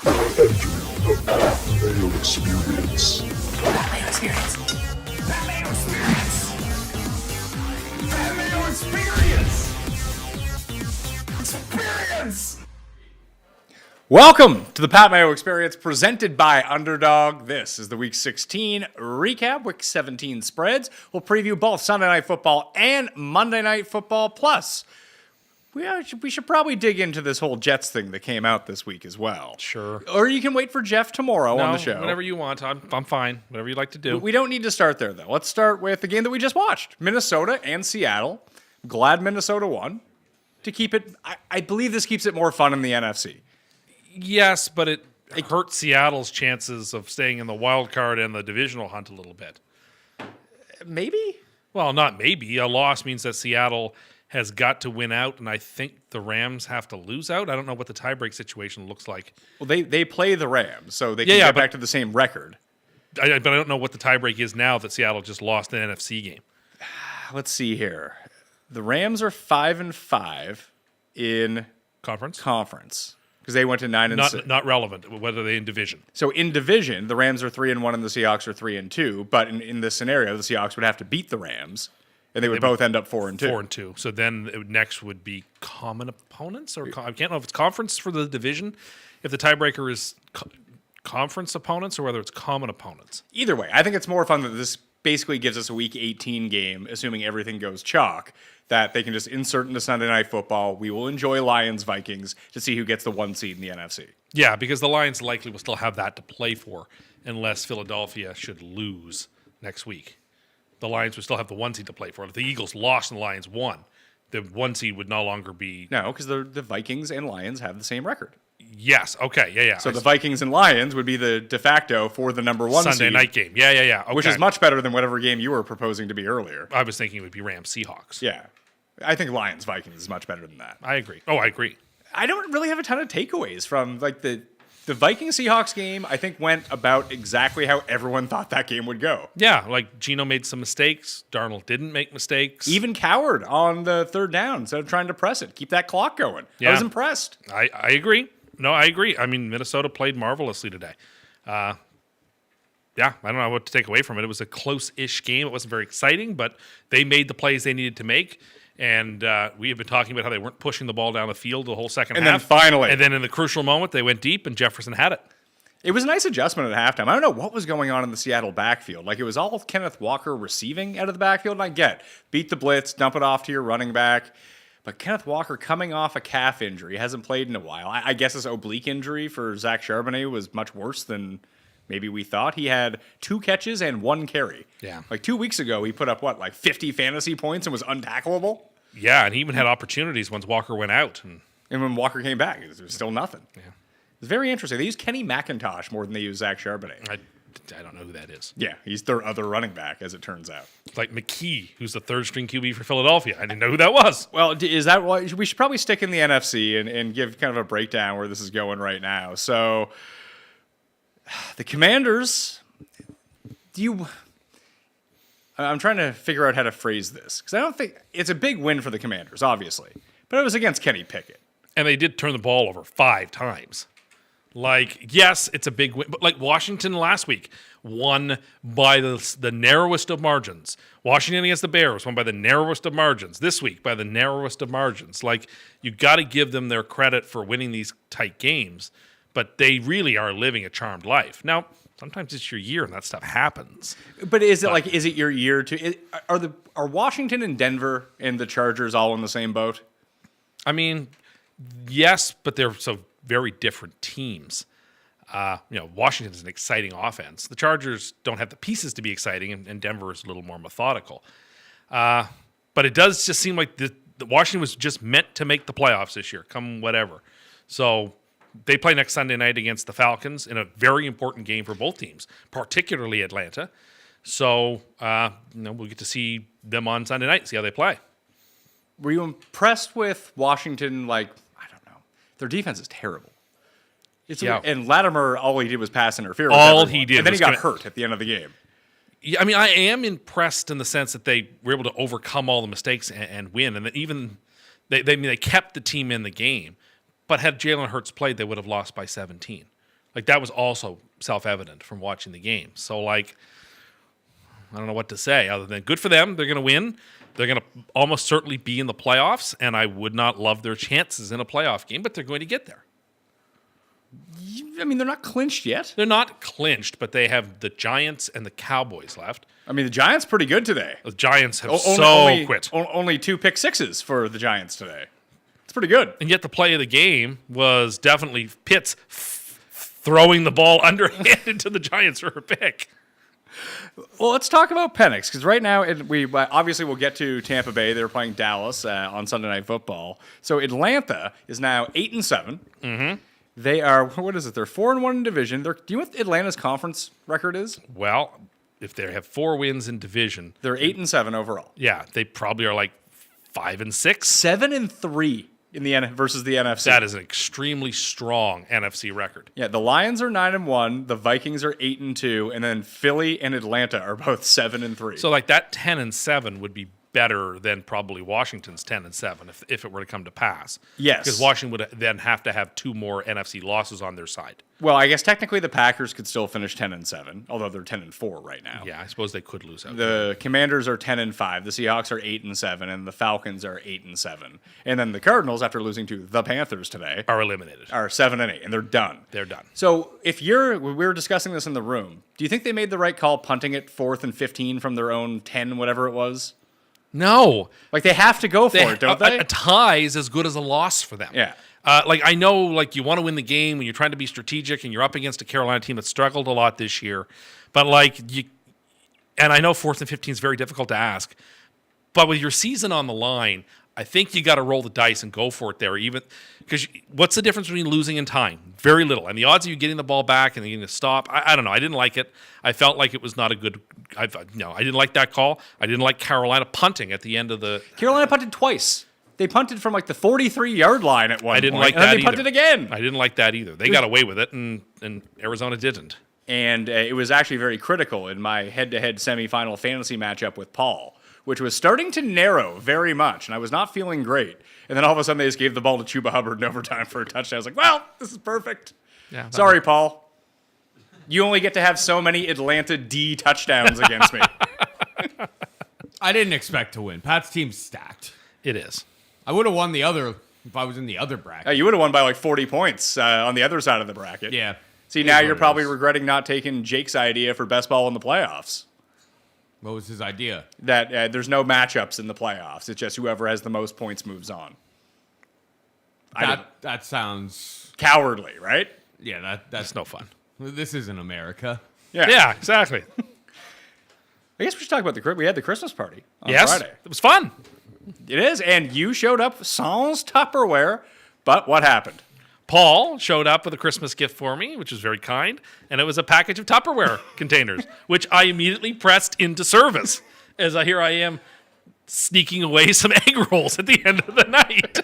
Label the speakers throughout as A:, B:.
A: The Mayo Experience.
B: Mayo Experience. That Mayo Experience. That Mayo Experience. Experience.
C: Welcome to the Pat Mayo Experience presented by Underdog. This is the Week 16 recap, Week 17 spreads. We'll preview both Sunday Night Football and Monday Night Football. Plus, we should probably dig into this whole Jets thing that came out this week as well.
D: Sure.
C: Or you can wait for Jeff tomorrow on the show.
D: Whatever you want. I'm fine. Whatever you'd like to do.
C: We don't need to start there, though. Let's start with the game that we just watched. Minnesota and Seattle. I'm glad Minnesota won. To keep it, I believe this keeps it more fun in the NFC.
D: Yes, but it hurts Seattle's chances of staying in the wild card and the divisional hunt a little bit.
C: Maybe?
D: Well, not maybe. A loss means that Seattle has got to win out, and I think the Rams have to lose out. I don't know what the tiebreak situation looks like.
C: Well, they play the Rams, so they can get back to the same record.
D: But I don't know what the tiebreak is now that Seattle just lost an NFC game.
C: Let's see here. The Rams are 5-5 in conference because they went to 9-6.
D: Not relevant. Whether they in division.
C: So in division, the Rams are 3-1 and the Seahawks are 3-2. But in this scenario, the Seahawks would have to beat the Rams, and they would both end up 4-2.
D: 4-2. So then next would be common opponents, or I can't know if it's conference for the division. If the tiebreaker is conference opponents, or whether it's common opponents.
C: Either way, I think it's more fun that this basically gives us a Week 18 game, assuming everything goes chalk, that they can just insert into Sunday Night Football. We will enjoy Lions-Vikings to see who gets the 1 seed in the NFC.
D: Yeah, because the Lions likely will still have that to play for unless Philadelphia should lose next week. The Lions would still have the 1 seed to play for. If the Eagles lost and the Lions won, the 1 seed would no longer be...
C: No, because the Vikings and Lions have the same record.
D: Yes, okay, yeah.
C: So the Vikings and Lions would be the de facto for the number 1
D: Sunday
C: seed.
D: night game. Yeah. Okay.
C: Which is much better than whatever game you were proposing to be earlier.
D: I was thinking it would be Rams-Seahawks.
C: Yeah. I think Lions-Vikings is much better than that.
D: I agree. Oh, I agree.
C: I don't really have a ton of takeaways from like the Vikings-Seahawks game. I think went about exactly how everyone thought that game would go.
D: Yeah, like Geno made some mistakes. Darnold didn't make mistakes.
C: Even Coward on the third down instead of trying to press it. Keep that clock going.
D: Yeah.
C: I was impressed.
D: I agree. No, I agree. I mean, Minnesota played marvelously today. Yeah, I don't know what to take away from it. It was a close-ish game. It wasn't very exciting, but they made the plays they needed to make. And we have been talking about how they weren't pushing the ball down the field the whole second half.
C: And then finally.
D: And then in the crucial moment, they went deep, and Jefferson had it.
C: It was a nice adjustment at halftime. I don't know what was going on in the Seattle backfield. Like, it was all Kenneth Walker receiving out of the backfield, and I get beat the blitz, dump it off to your running back. But Kenneth Walker coming off a calf injury, hasn't played in a while. I guess this oblique injury for Zach Charbonnet was much worse than maybe we thought. He had 2 catches and 1 carry.
D: Yeah.
C: Like 2 weeks ago, he put up, 50 fantasy points and was untackleable?
D: Yeah, and he even had opportunities once Walker went out. And
C: when Walker came back, it was still nothing.
D: Yeah.
C: It's very interesting. They use Kenny McIntosh more than they use Zach Charbonnet.
D: I don't know who that is.
C: Yeah, he's their other running back, as it turns out.
D: Like McKee, who's the third-string QB for Philadelphia. I didn't know who that was.
C: Well, is that why we should probably stick in the NFC and give kind of a breakdown where this is going right now? So, the Commanders, I'm trying to figure out how to phrase this, because I don't think it's a big win for the Commanders, obviously, but it was against Kenny Pickett.
D: And they did turn the ball over 5 times. Like, yes, it's a big win, but like Washington last week won by the narrowest of margins. Washington against the Bears won by the narrowest of margins. This week, by the narrowest of margins. Like, you got to give them their credit for winning these tight games, but they really are living a charmed life. Now, sometimes it's your year and that stuff happens.
C: But is it your year to? Are Washington and Denver and the Chargers all in the same boat?
D: I mean, yes, but they're so very different teams. Washington is an exciting offense. The Chargers don't have the pieces to be exciting, and Denver is a little more methodical. But it does just seem like the Washington was just meant to make the playoffs this year, come whatever. So they play next Sunday night against the Falcons in a very important game for both teams, particularly Atlanta. So we'll get to see them on Sunday night, see how they play.
C: Were you impressed with Washington? I don't know. Their defense is terrible. And Latimer, all he did was pass interference.
D: All he did,
C: and then he got hurt at the end of the game.
D: Yeah, I mean, I am impressed in the sense that they were able to overcome all the mistakes and win, and that even they kept the team in the game. But had Jalen Hurts played, they would have lost by 17. Like, that was also self-evident from watching the game. So, like, I don't know what to say other than good for them. They're going to win. They're going to almost certainly be in the playoffs, and I would not love their chances in a playoff game, but they're going to get there.
C: I mean, they're not clinched yet.
D: They're not clinched, but they have the Giants and the Cowboys left.
C: I mean, the Giants pretty good today.
D: The Giants have quit.
C: Only 2 pick sixes for the Giants today. It's pretty good.
D: And yet the play of the game was definitely Pitts throwing the ball underhand into the Giants for a pick.
C: Well, let's talk about Penix, because right now we obviously will get to Tampa Bay. They're playing Dallas on Sunday Night Football. So Atlanta is now 8-7. Mm-hmm. They are, what is it? They're 4-1 in division. Do you know what Atlanta's conference record is?
D: Well, if they have 4 wins in division,
C: they're 8-7 overall.
D: Yeah, they probably are like 5-6,
C: 7-3 in the versus the NFC.
D: That is an extremely strong NFC record.
C: Yeah, the Lions are 9-1, the Vikings are 8-2, and then Philly and Atlanta are both 7-3.
D: So like that 10-7 would be better than probably Washington's 10-7 if it were to come to pass.
C: Yes,
D: because Washington would then have to have 2 more NFC losses on their side.
C: Well, I guess technically the Packers could still finish 10-7, although they're 10-4 right now.
D: Yeah, I suppose they could lose out.
C: The Commanders are 10-5, the Seahawks are 8-7, and the Falcons are 8-7. And then the Cardinals, after losing to the Panthers today,
D: are eliminated.
C: Are 7-8, and they're done.
D: They're done.
C: So we were discussing this in the room. Do you think they made the right call punting it 4th and 15 from their own 10, whatever it was?
D: No.
C: Like, they have to go for it, don't they?
D: A tie is as good as a loss for them.
C: Yeah.
D: Like, I know, like, you want to win the game when you're trying to be strategic and you're up against a Carolina team that struggled a lot this year. But, like, and I know 4th and 15 is very difficult to ask. But with your season on the line, I think you got to roll the dice and go for it there. Even because what's the difference between losing and tying? Very little. And the odds of you getting the ball back and getting a stop, I don't know. I didn't like it. I felt like it was not a good. I didn't like that call. I didn't like Carolina punting at the end of the.
C: Carolina punted twice. They punted from like the 43-yard line at one point.
D: I didn't like that
C: and then
D: either.
C: They punted again.
D: I didn't like that either. They got away with it, and Arizona didn't.
C: And it was actually very critical in my head-to-head semifinal fantasy matchup with Paul, which was starting to narrow very much, and I was not feeling great. And then all of a sudden, they just gave the ball to Chuba Hubbard in overtime for a touchdown. I was like, well, this is perfect.
D: Yeah,
C: sorry, Paul. You only get to have so many Atlanta D touchdowns against me.
E: I didn't expect to win. Pat's team's stacked.
D: It is.
E: I would have won the other if I was in the other bracket.
C: You would have won by like 40 points on the other side of the bracket.
E: Yeah.
C: See, now you're probably regretting not taking Jake's idea for best ball in the playoffs.
E: What was his idea?
C: That there's no matchups in the playoffs. It's just whoever has the most points moves on.
E: That sounds
C: cowardly, right?
E: Yeah, that's
D: no fun.
E: This isn't America.
D: Yeah, exactly.
C: I guess we should talk about we had the Christmas party on Friday.
D: It was fun.
C: It is, and you showed up sans Tupperware, but what happened?
D: Paul showed up with a Christmas gift for me, which was very kind, and it was a package of Tupperware containers, which I immediately pressed into service as here I am sneaking away some egg rolls at the end of the night.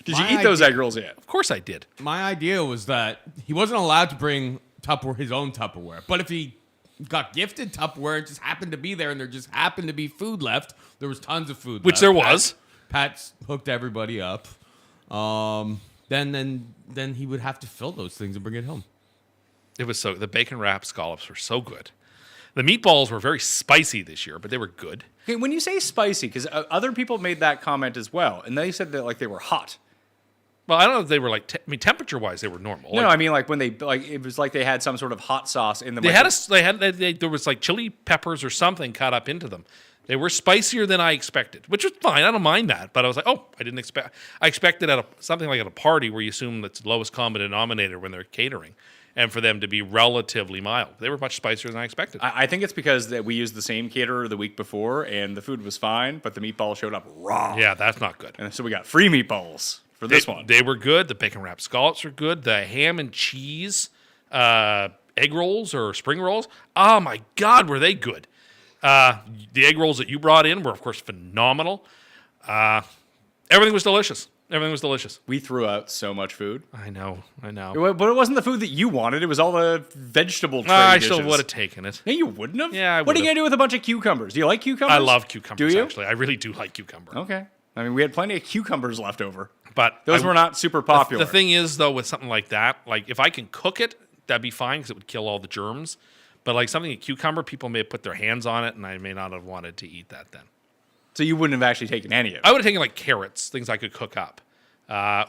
C: Did you eat those egg rolls yet?
D: Of course I did.
E: My idea was that he wasn't allowed to bring his own Tupperware, but if he got gifted Tupperware, it just happened to be there, and there just happened to be food left. There was tons of food
D: which
E: left.
D: there was.
E: Pat hooked everybody up. Then he would have to fill those things and bring it home.
D: It was the bacon wrapped scallops were so good. The meatballs were very spicy this year, but they were good.
C: Okay, when you say spicy, because other people made that comment as well, and they said that like they were hot.
D: Well, I don't know if they were like temperature wise they were normal.
C: No, I mean like when they it was like they had some sort of hot sauce in them.
D: There was like chili peppers or something cut up into them. They were spicier than I expected, which was fine. I don't mind that, but I was like, I expected something like at a party where you assume that's the lowest common denominator when they're catering, and for them to be relatively mild. They were much spicier than I expected.
C: I think it's because that we used the same caterer the week before, and the food was fine, but the meatballs showed up raw.
D: Yeah, that's not good.
C: And so we got free meatballs for this one.
D: They were good. The bacon wrapped scallops were good. The ham and cheese egg rolls or spring rolls. Oh my God, were they good? The egg rolls that you brought in were, of course, phenomenal. Everything was delicious.
C: We threw out so much food.
D: I know.
C: But it wasn't the food that you wanted. It was all the vegetable tray
D: I
C: dishes.
D: still would have taken it.
C: No, you wouldn't have?
D: Yeah, I
C: What are you
D: would've.
C: going to do with a bunch of cucumbers? Do you like cucumbers?
D: I love cucumbers,
C: Do you?
D: actually. I really do like cucumber.
C: Okay. I mean, we had plenty of cucumbers left over.
D: But
C: Those were not super popular.
D: The thing is, though, with something like that, like if I can cook it, that'd be fine because it would kill all the germs. But like something like cucumber, people may have put their hands on it, and I may not have wanted to eat that then.
C: So you wouldn't have actually taken any of it.
D: I would have taken like carrots, things I could cook up,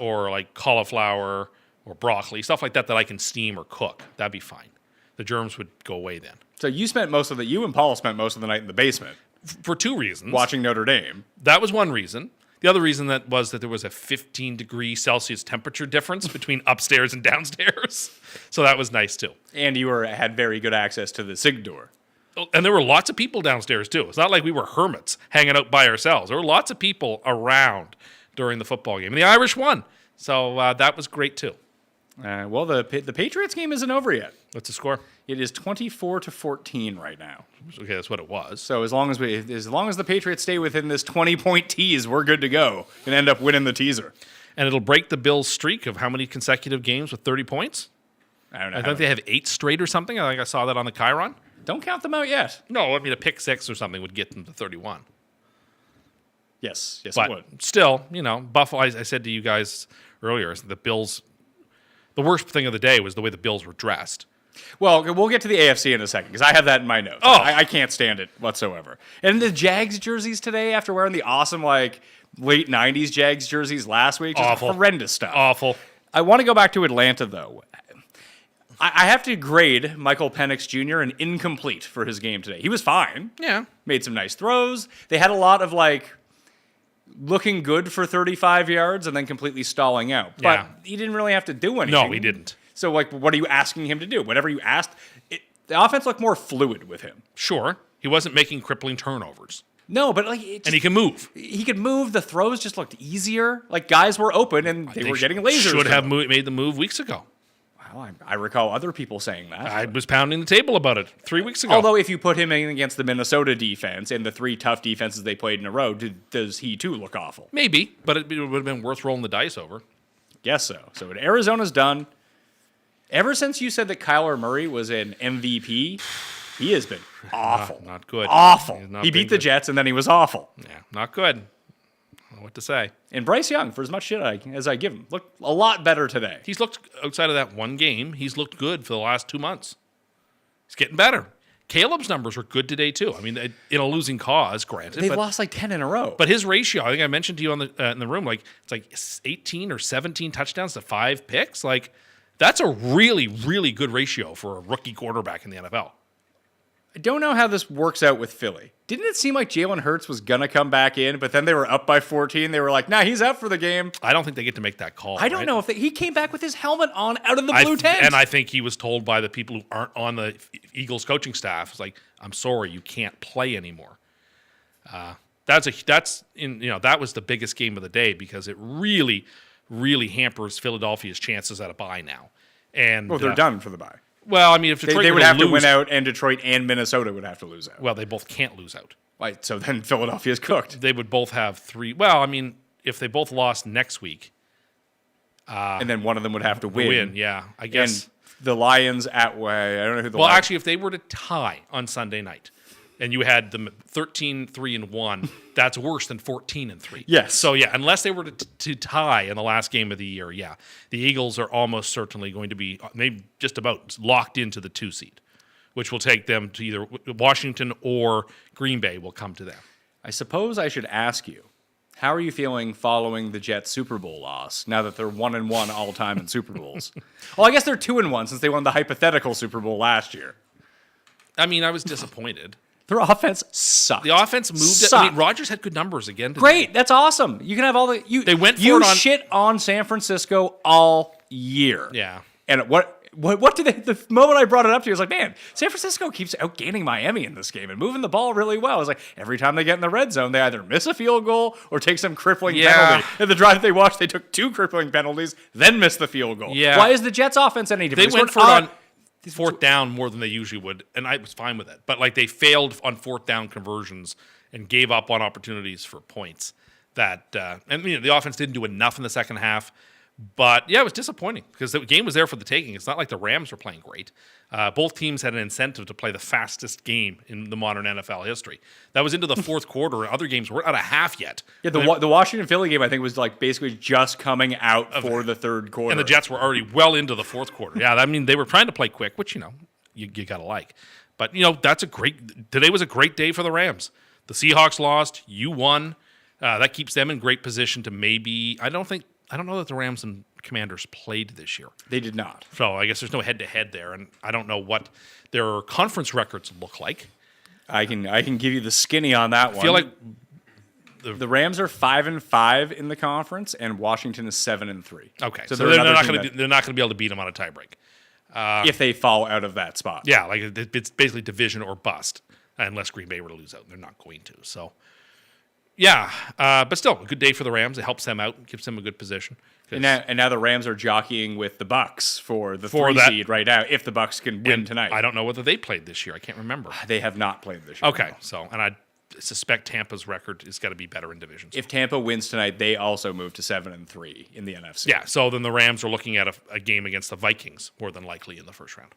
D: or like cauliflower or broccoli, stuff like that I can steam or cook. That'd be fine. The germs would go away then.
C: So you and Paul spent most of the night in the basement
D: For two reasons.
C: watching Notre Dame.
D: That was one reason. The other reason was that there was a 15-degree Celsius temperature difference between upstairs and downstairs. So that was nice too.
C: And you had very good access to the SIG door.
D: And there were lots of people downstairs too. It's not like we were hermits hanging out by ourselves. There were lots of people around during the football game. And the Irish won. So that was great too.
C: Well, the Patriots game isn't over yet.
D: What's the score?
C: It is 24-14 right now.
D: Okay, that's what it was.
C: So as long as the Patriots stay within this 20-point tease, we're good to go and end up winning the teaser.
D: And it'll break the Bills' streak of how many consecutive games with 30 points?
C: I don't know.
D: I think they have 8 straight or something. I think I saw that on the Chiron.
C: Don't count them out yet.
D: No, I mean a pick 6 or something would get them to 31.
C: Yes, it
D: But
C: would.
D: still, Buffalo. I said to you guys earlier, the Bills. The worst thing of the day was the way the Bills were dressed.
C: Well, we'll get to the AFC in a second because I have that in my notes.
D: Oh.
C: I can't stand it whatsoever. And the Jags jerseys today, after wearing the awesome late 90s Jags jerseys last week, just
D: Awful.
C: horrendous stuff.
D: Awful.
C: I want to go back to Atlanta, though. I have to grade Michael Penix Jr. an incomplete for his game today. He was fine.
D: Yeah.
C: Made some nice throws. They had a lot of looking good for 35 yards and then completely stalling out. But
D: Yeah.
C: he didn't really have to do anything.
D: No, he didn't.
C: So, what are you asking him to do? Whatever you asked, the offense looked more fluid with him.
D: Sure, he wasn't making crippling turnovers,
C: No, but
D: and he can move.
C: he could move. The throws just looked easier. Guys were open and they were getting lasers.
D: Should
C: to
D: have
C: them.
D: made the move weeks ago.
C: Well, I recall other people saying that.
D: I was pounding the table about it 3 weeks ago.
C: Although, if you put him in against the Minnesota defense and the 3 tough defenses they played in a row, does he too look awful?
D: maybe, but it would have been worth rolling the dice over.
C: Guess so. So Arizona's done. Ever since you said that Kyler Murray was an MVP, he has been awful.
D: Not good.
C: Awful.
D: He's not
C: He
D: been
C: beat the
D: good.
C: Jets and then he was awful.
D: Yeah, not good. I don't know what to say.
C: And Bryce Young, for as much shit as I give him, looked a lot better today.
D: He's looked outside of that one game. He's looked good for the last 2 months. He's getting better. Caleb's numbers were good today too. I mean, in a losing cause, granted.
C: They've
D: but,
C: lost 10 in a row.
D: But his ratio, I think I mentioned to you in the room, it's 18 or 17 touchdowns to 5 picks. That's a really, really good ratio for a rookie quarterback in the NFL.
C: I don't know how this works out with Philly. Didn't it seem like Jalen Hurts was going to come back in, but then they were up by 14. They were like, nah, he's out for the game.
D: I don't think they get to make that call.
C: I don't
D: right?
C: know if he came back with his helmet on out of the blue tent.
D: And I think he was told by the people who aren't on the Eagles coaching staff, it's like, I'm sorry, you can't play anymore. That was the biggest game of the day because it really, really hampers Philadelphia's chances at a bye now. And
C: Well, they're done for the bye.
D: Well, I mean, if Detroit
C: They
D: were
C: would have to
D: lose,
C: win out, and Detroit and Minnesota would have to lose out.
D: Well, they both can't lose out.
C: Right, so then Philadelphia's cooked.
D: They would both have 3. Well, I mean, if they both lost next week,
C: And then one of them would have to win.
D: yeah, I guess.
C: And the Lions I don't know who the
D: Well,
C: Lions...
D: actually, if they were to tie on Sunday night, and you had them 13-3-1, that's worse than 14-3.
C: Yes.
D: So yeah, unless they were to tie in the last game of the year, yeah, the Eagles are almost certainly going to be maybe just about locked into the 2 seed, which will take them to either Washington or Green Bay will come to them.
C: I suppose I should ask you, how are you feeling following the Jets Super Bowl loss now that they're 1-1 all time in Super Bowls? Well, I guess they're 2-1 since they won the hypothetical Super Bowl last year.
D: I mean, I was disappointed.
C: Their offense sucked.
D: The offense moved. I
C: Sucked.
D: mean, Rodgers had good numbers again today.
C: Great, that's awesome. You can have all the
D: They went for
C: you
D: it on-
C: shit on San Francisco all year.
D: Yeah.
C: And what did they? The moment I brought it up to you, I was like, man, San Francisco keeps outgaining Miami in this game and moving the ball really well. I was like, every time they get in the red zone, they either miss a field goal or take some crippling penalty. In the drive they watched, they took 2 crippling penalties, then missed the field goal.
D: Yeah.
C: Why is the Jets offense any different?
D: They went for it on 4th down more than they usually would, and I was fine with it. But they failed on 4th down conversions and gave up on opportunities for points. And the offense didn't do enough in the second half. But yeah, it was disappointing because the game was there for the taking. It's not like the Rams were playing great. Both teams had an incentive to play the fastest game in the modern NFL history. That was into the fourth quarter, and other games weren't out of half yet.
C: Yeah, the Washington Philly game I think was like basically just coming out for the third quarter,
D: and the Jets were already well into the fourth quarter. Yeah, I mean they were trying to play quick, which you gotta like. But today was a great day for the Rams. The Seahawks lost, you won. That keeps them in great position to maybe. I don't know that the Rams and Commanders played this year.
C: They did not.
D: So I guess there's no head-to-head there, and I don't know what their conference records look like.
C: I can give you the skinny on that one.
D: I feel like
C: the Rams are 5-5 in the conference, and Washington is 7-3.
D: Okay, so they're not going to be able to beat them on a tiebreak
C: if they fall out of that spot.
D: Yeah, like it's basically division or bust, unless Green Bay were to lose out. They're not going to. So. Yeah, but still, a good day for the Rams. It helps them out, gives them a good position.
C: And now the Rams are jockeying with the Bucks for the 3 seed right now, if the Bucks can win tonight.
D: I don't know whether they played this year. I can't remember.
C: They have not played this year.
D: Okay, and I suspect Tampa's record is got to be better in divisions.
C: If Tampa wins tonight, they also move to 7-3 in the NFC.
D: Yeah, so then the Rams are looking at a game against the Vikings, more than likely, in the first round.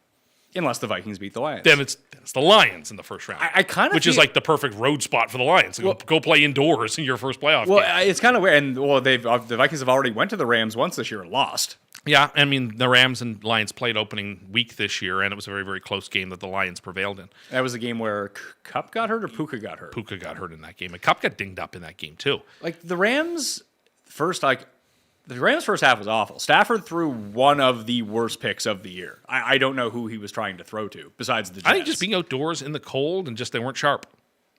C: Unless the Vikings beat the Lions.
D: Then it's the Lions in the first round.
C: I kind of
D: which is like the perfect road spot for the Lions. Go play indoors in your first playoff game.
C: It's kind of weird. And the Vikings have already went to the Rams once this year and lost.
D: Yeah, I mean, the Rams and Lions played opening week this year, and it was a very, very close game that the Lions prevailed in.
C: That was a game where Kupp got hurt or Puka got hurt?
D: Puka got hurt in that game. And Kupp got dinged up in that game, too.
C: Like, the Rams' first half was awful. Stafford threw one of the worst picks of the year. I don't know who he was trying to throw to, besides the Jets.
D: I think just being outdoors in the cold and just they weren't sharp.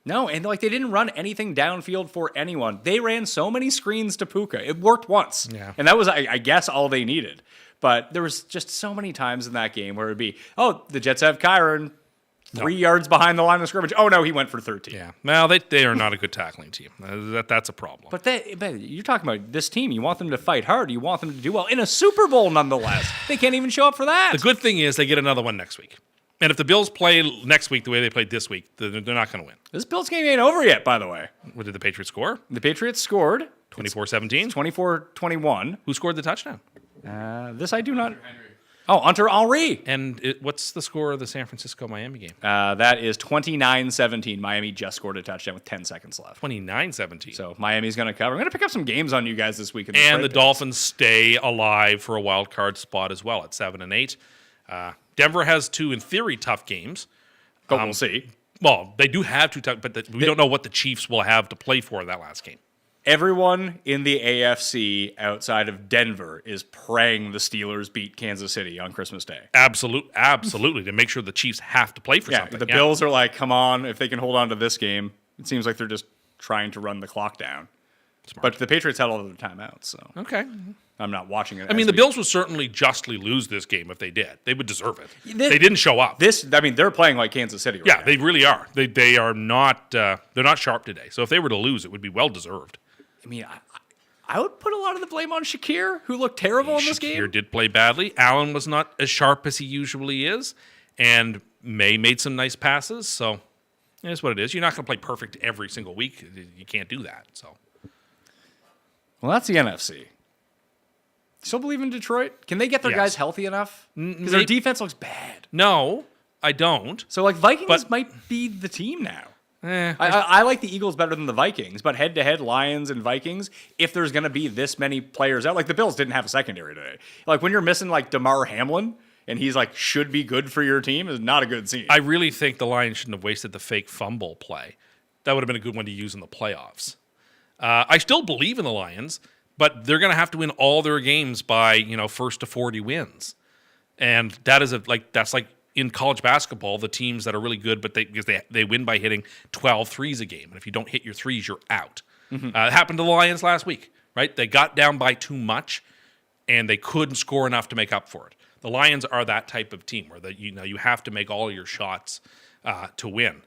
C: No, and they didn't run anything downfield for anyone. They ran so many screens to Puka. It worked once.
D: Yeah.
C: And that was, I guess, all they needed. But there was just so many times in that game where it would be, the Jets have Kyron 3 yards behind the line of scrimmage. Oh, no, he went for 13.
D: Yeah. Well, they are not a good tackling team. That's a problem.
C: But you're talking about this team. You want them to fight hard. You want them to do well in a Super Bowl, nonetheless. They can't even show up for that.
D: The good thing is they get another one next week. And if the Bills play next week the way they played this week, they're not going to win.
C: This Bills game ain't over yet, by the way.
D: What did the Patriots score?
C: The Patriots scored.
D: 24-17?
C: 24-21.
D: Who scored the touchdown?
C: This I do not... Hunter Henry.
D: And what's the score of the San Francisco-Miami game?
C: That is 29-17. Miami just scored a touchdown with 10 seconds left.
D: 29-17.
C: So Miami's going to cover. I'm going to pick up some games on you guys this week.
D: And the Dolphins stay alive for a wild card spot as well at 7-8. Denver has 2, in theory, tough games.
C: But we'll see.
D: Well, they do have 2 tough, but we don't know what the Chiefs will have to play for in that last game.
C: Everyone in the AFC outside of Denver is praying the Steelers beat Kansas City on Christmas Day.
D: Absolutely, to make sure the Chiefs have to play for something.
C: The Bills are like, come on, if they can hold on to this game. It seems like they're just trying to run the clock down. Smart. But the Patriots had all of their timeouts, so
D: okay.
C: I'm not watching it.
D: I mean, the Bills would certainly justly lose this game if they did. They would deserve it. They didn't show up.
C: They're playing like Kansas City right now.
D: Yeah, they really are. They are not. They're not sharp today. So if they were to lose, it would be well deserved.
C: I mean, I would put a lot of the blame on Shakir, who looked terrible in this game.
D: Shakir did play badly. Allen was not as sharp as he usually is, and May made some nice passes. So it's what it is. You're not going to play perfect every single week. You can't do that. So,
C: well, that's the NFC. Still believe in Detroit? Can they get their guys healthy enough? Because their defense looks bad.
D: No, I don't.
C: So, Vikings might be the team now. I like the Eagles better than the Vikings, but head-to-head, Lions and Vikings, if there's going to be this many players out, the Bills didn't have a secondary today. When you're missing, DeMar Hamlin, and he's, should be good for your team, is not a good scene.
D: I really think the Lions shouldn't have wasted the fake fumble play. That would have been a good one to use in the playoffs. I still believe in the Lions, but they're going to have to win all their games by, first to 40 wins. And that is that's like in college basketball, the teams that are really good, but because they win by hitting 12 threes a game. And if you don't hit your threes, you're out. Mm-hmm. It happened to the Lions last week, right? They got down by too much, and they couldn't score enough to make up for it. The Lions are that type of team where you have to make all your shots to win.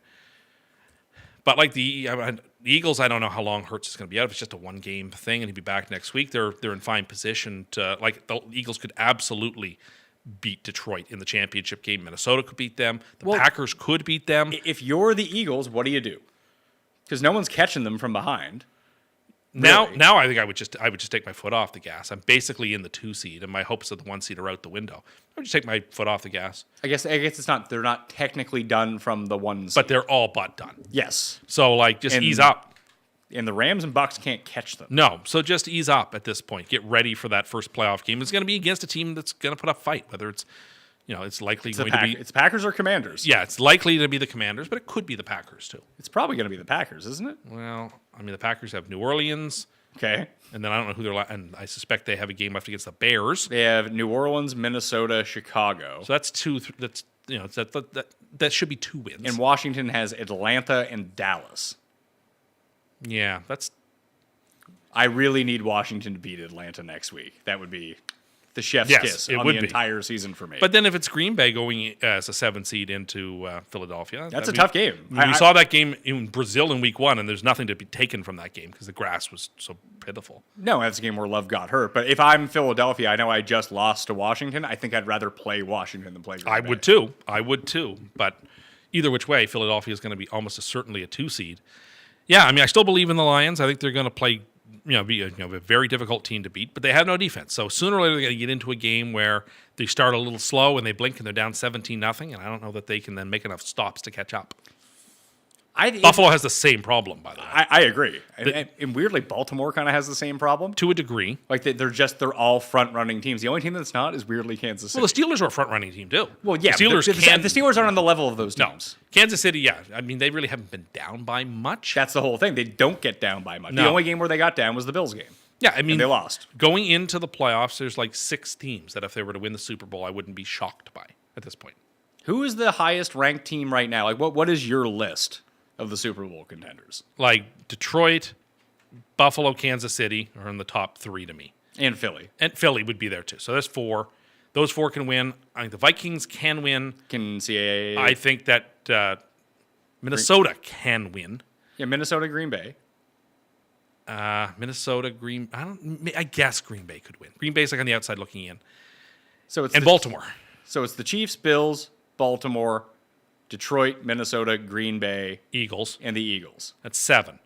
D: But the Eagles, I don't know how long Hurts is going to be out. If it's just a one-game thing and he'll be back next week, they're in fine position to the Eagles could absolutely beat Detroit in the championship game. Minnesota could beat them. The Packers could beat them.
C: If you're the Eagles, what do you do? Because no one's catching them from behind.
D: Now
C: Really.
D: I think I would just take my foot off the gas. I'm basically in the 2 seed, and my hopes of the 1 seed are out the window. I would just take my foot off the gas.
C: I guess it's not. They're not technically done from the 1 seed.
D: But they're all but done.
C: yes,
D: So like, just
C: And-
D: ease up.
C: and the Rams and Bucks can't catch them.
D: No, so just ease up at this point. Get ready for that first playoff game. It's going to be against a team that's going to put up fight. Whether it's, it's likely
C: It's the
D: going to be.
C: It's Packers or Commanders.
D: Yeah, it's likely to be the Commanders, but it could be the Packers too.
C: It's probably going to be the Packers, isn't it?
D: Well, I mean, the Packers have New Orleans,
C: Okay.
D: and then I don't know who they're. And I suspect they have a game left against the Bears.
C: They have New Orleans, Minnesota, Chicago.
D: So that's two. That's that should be 2 wins.
C: And Washington has Atlanta and Dallas.
D: Yeah, that's.
C: I really need Washington to beat Atlanta next week. That would be the chef's
D: Yes,
C: kiss
D: it
C: on
D: would
C: the
D: be.
C: entire season for me.
D: But then if it's Green Bay going as a 7 seed into Philadelphia,
C: That's a tough game.
D: We saw that game in Brazil in week 1, and there's nothing to be taken from that game because the grass was so pitiful.
C: No, that's a game where Love got hurt. But if I'm Philadelphia, I know I just lost to Washington. I think I'd rather play Washington than play Green
D: I
C: Bay.
D: would too. But either which way, Philadelphia is going to be almost certainly a 2 seed. Yeah, I mean, I still believe in the Lions. I think they're going to play, be a very difficult team to beat, but they have no defense. So sooner or later, they're going to get into a game where they start a little slow and they blink and they're down 17-0, and I don't know that they can then make enough stops to catch up. Buffalo has the same problem, by the way,
C: I agree. And weirdly, Baltimore kind of has the same problem.
D: to a degree.
C: Like they're all front running teams. The only team that's not is weirdly Kansas City.
D: Well, the Steelers are a front-running team too.
C: Well, yeah,
D: the Steelers
C: but the Steelers aren't on the level of those
D: No,
C: teams.
D: Kansas City. Yeah, I mean, they really haven't been down by much.
C: That's the whole thing. They don't get down by much.
D: No.
C: The only game where they got down was the Bills game.
D: Yeah, I mean,
C: they lost.
D: Going into the playoffs, there's like 6 teams that if they were to win the Super Bowl, I wouldn't be shocked by at this point.
C: Who is the highest ranked team right now? Like, what is your list of the Super Bowl contenders?
D: Like Detroit, Buffalo, Kansas City are in the top 3 to me.
C: And Philly.
D: And Philly would be there too. So there's 4. Those 4 can win. I think the Vikings can win.
C: Can see
D: I think that Minnesota can win.
C: Minnesota, Green Bay.
D: Minnesota, I guess Green Bay could win. Green Bay's like on the outside looking in.
C: So it's
D: And Baltimore.
C: So it's the Chiefs, Bills, Baltimore, Detroit, Minnesota, Green Bay,
D: Eagles.
C: and the Eagles.
D: That's 7.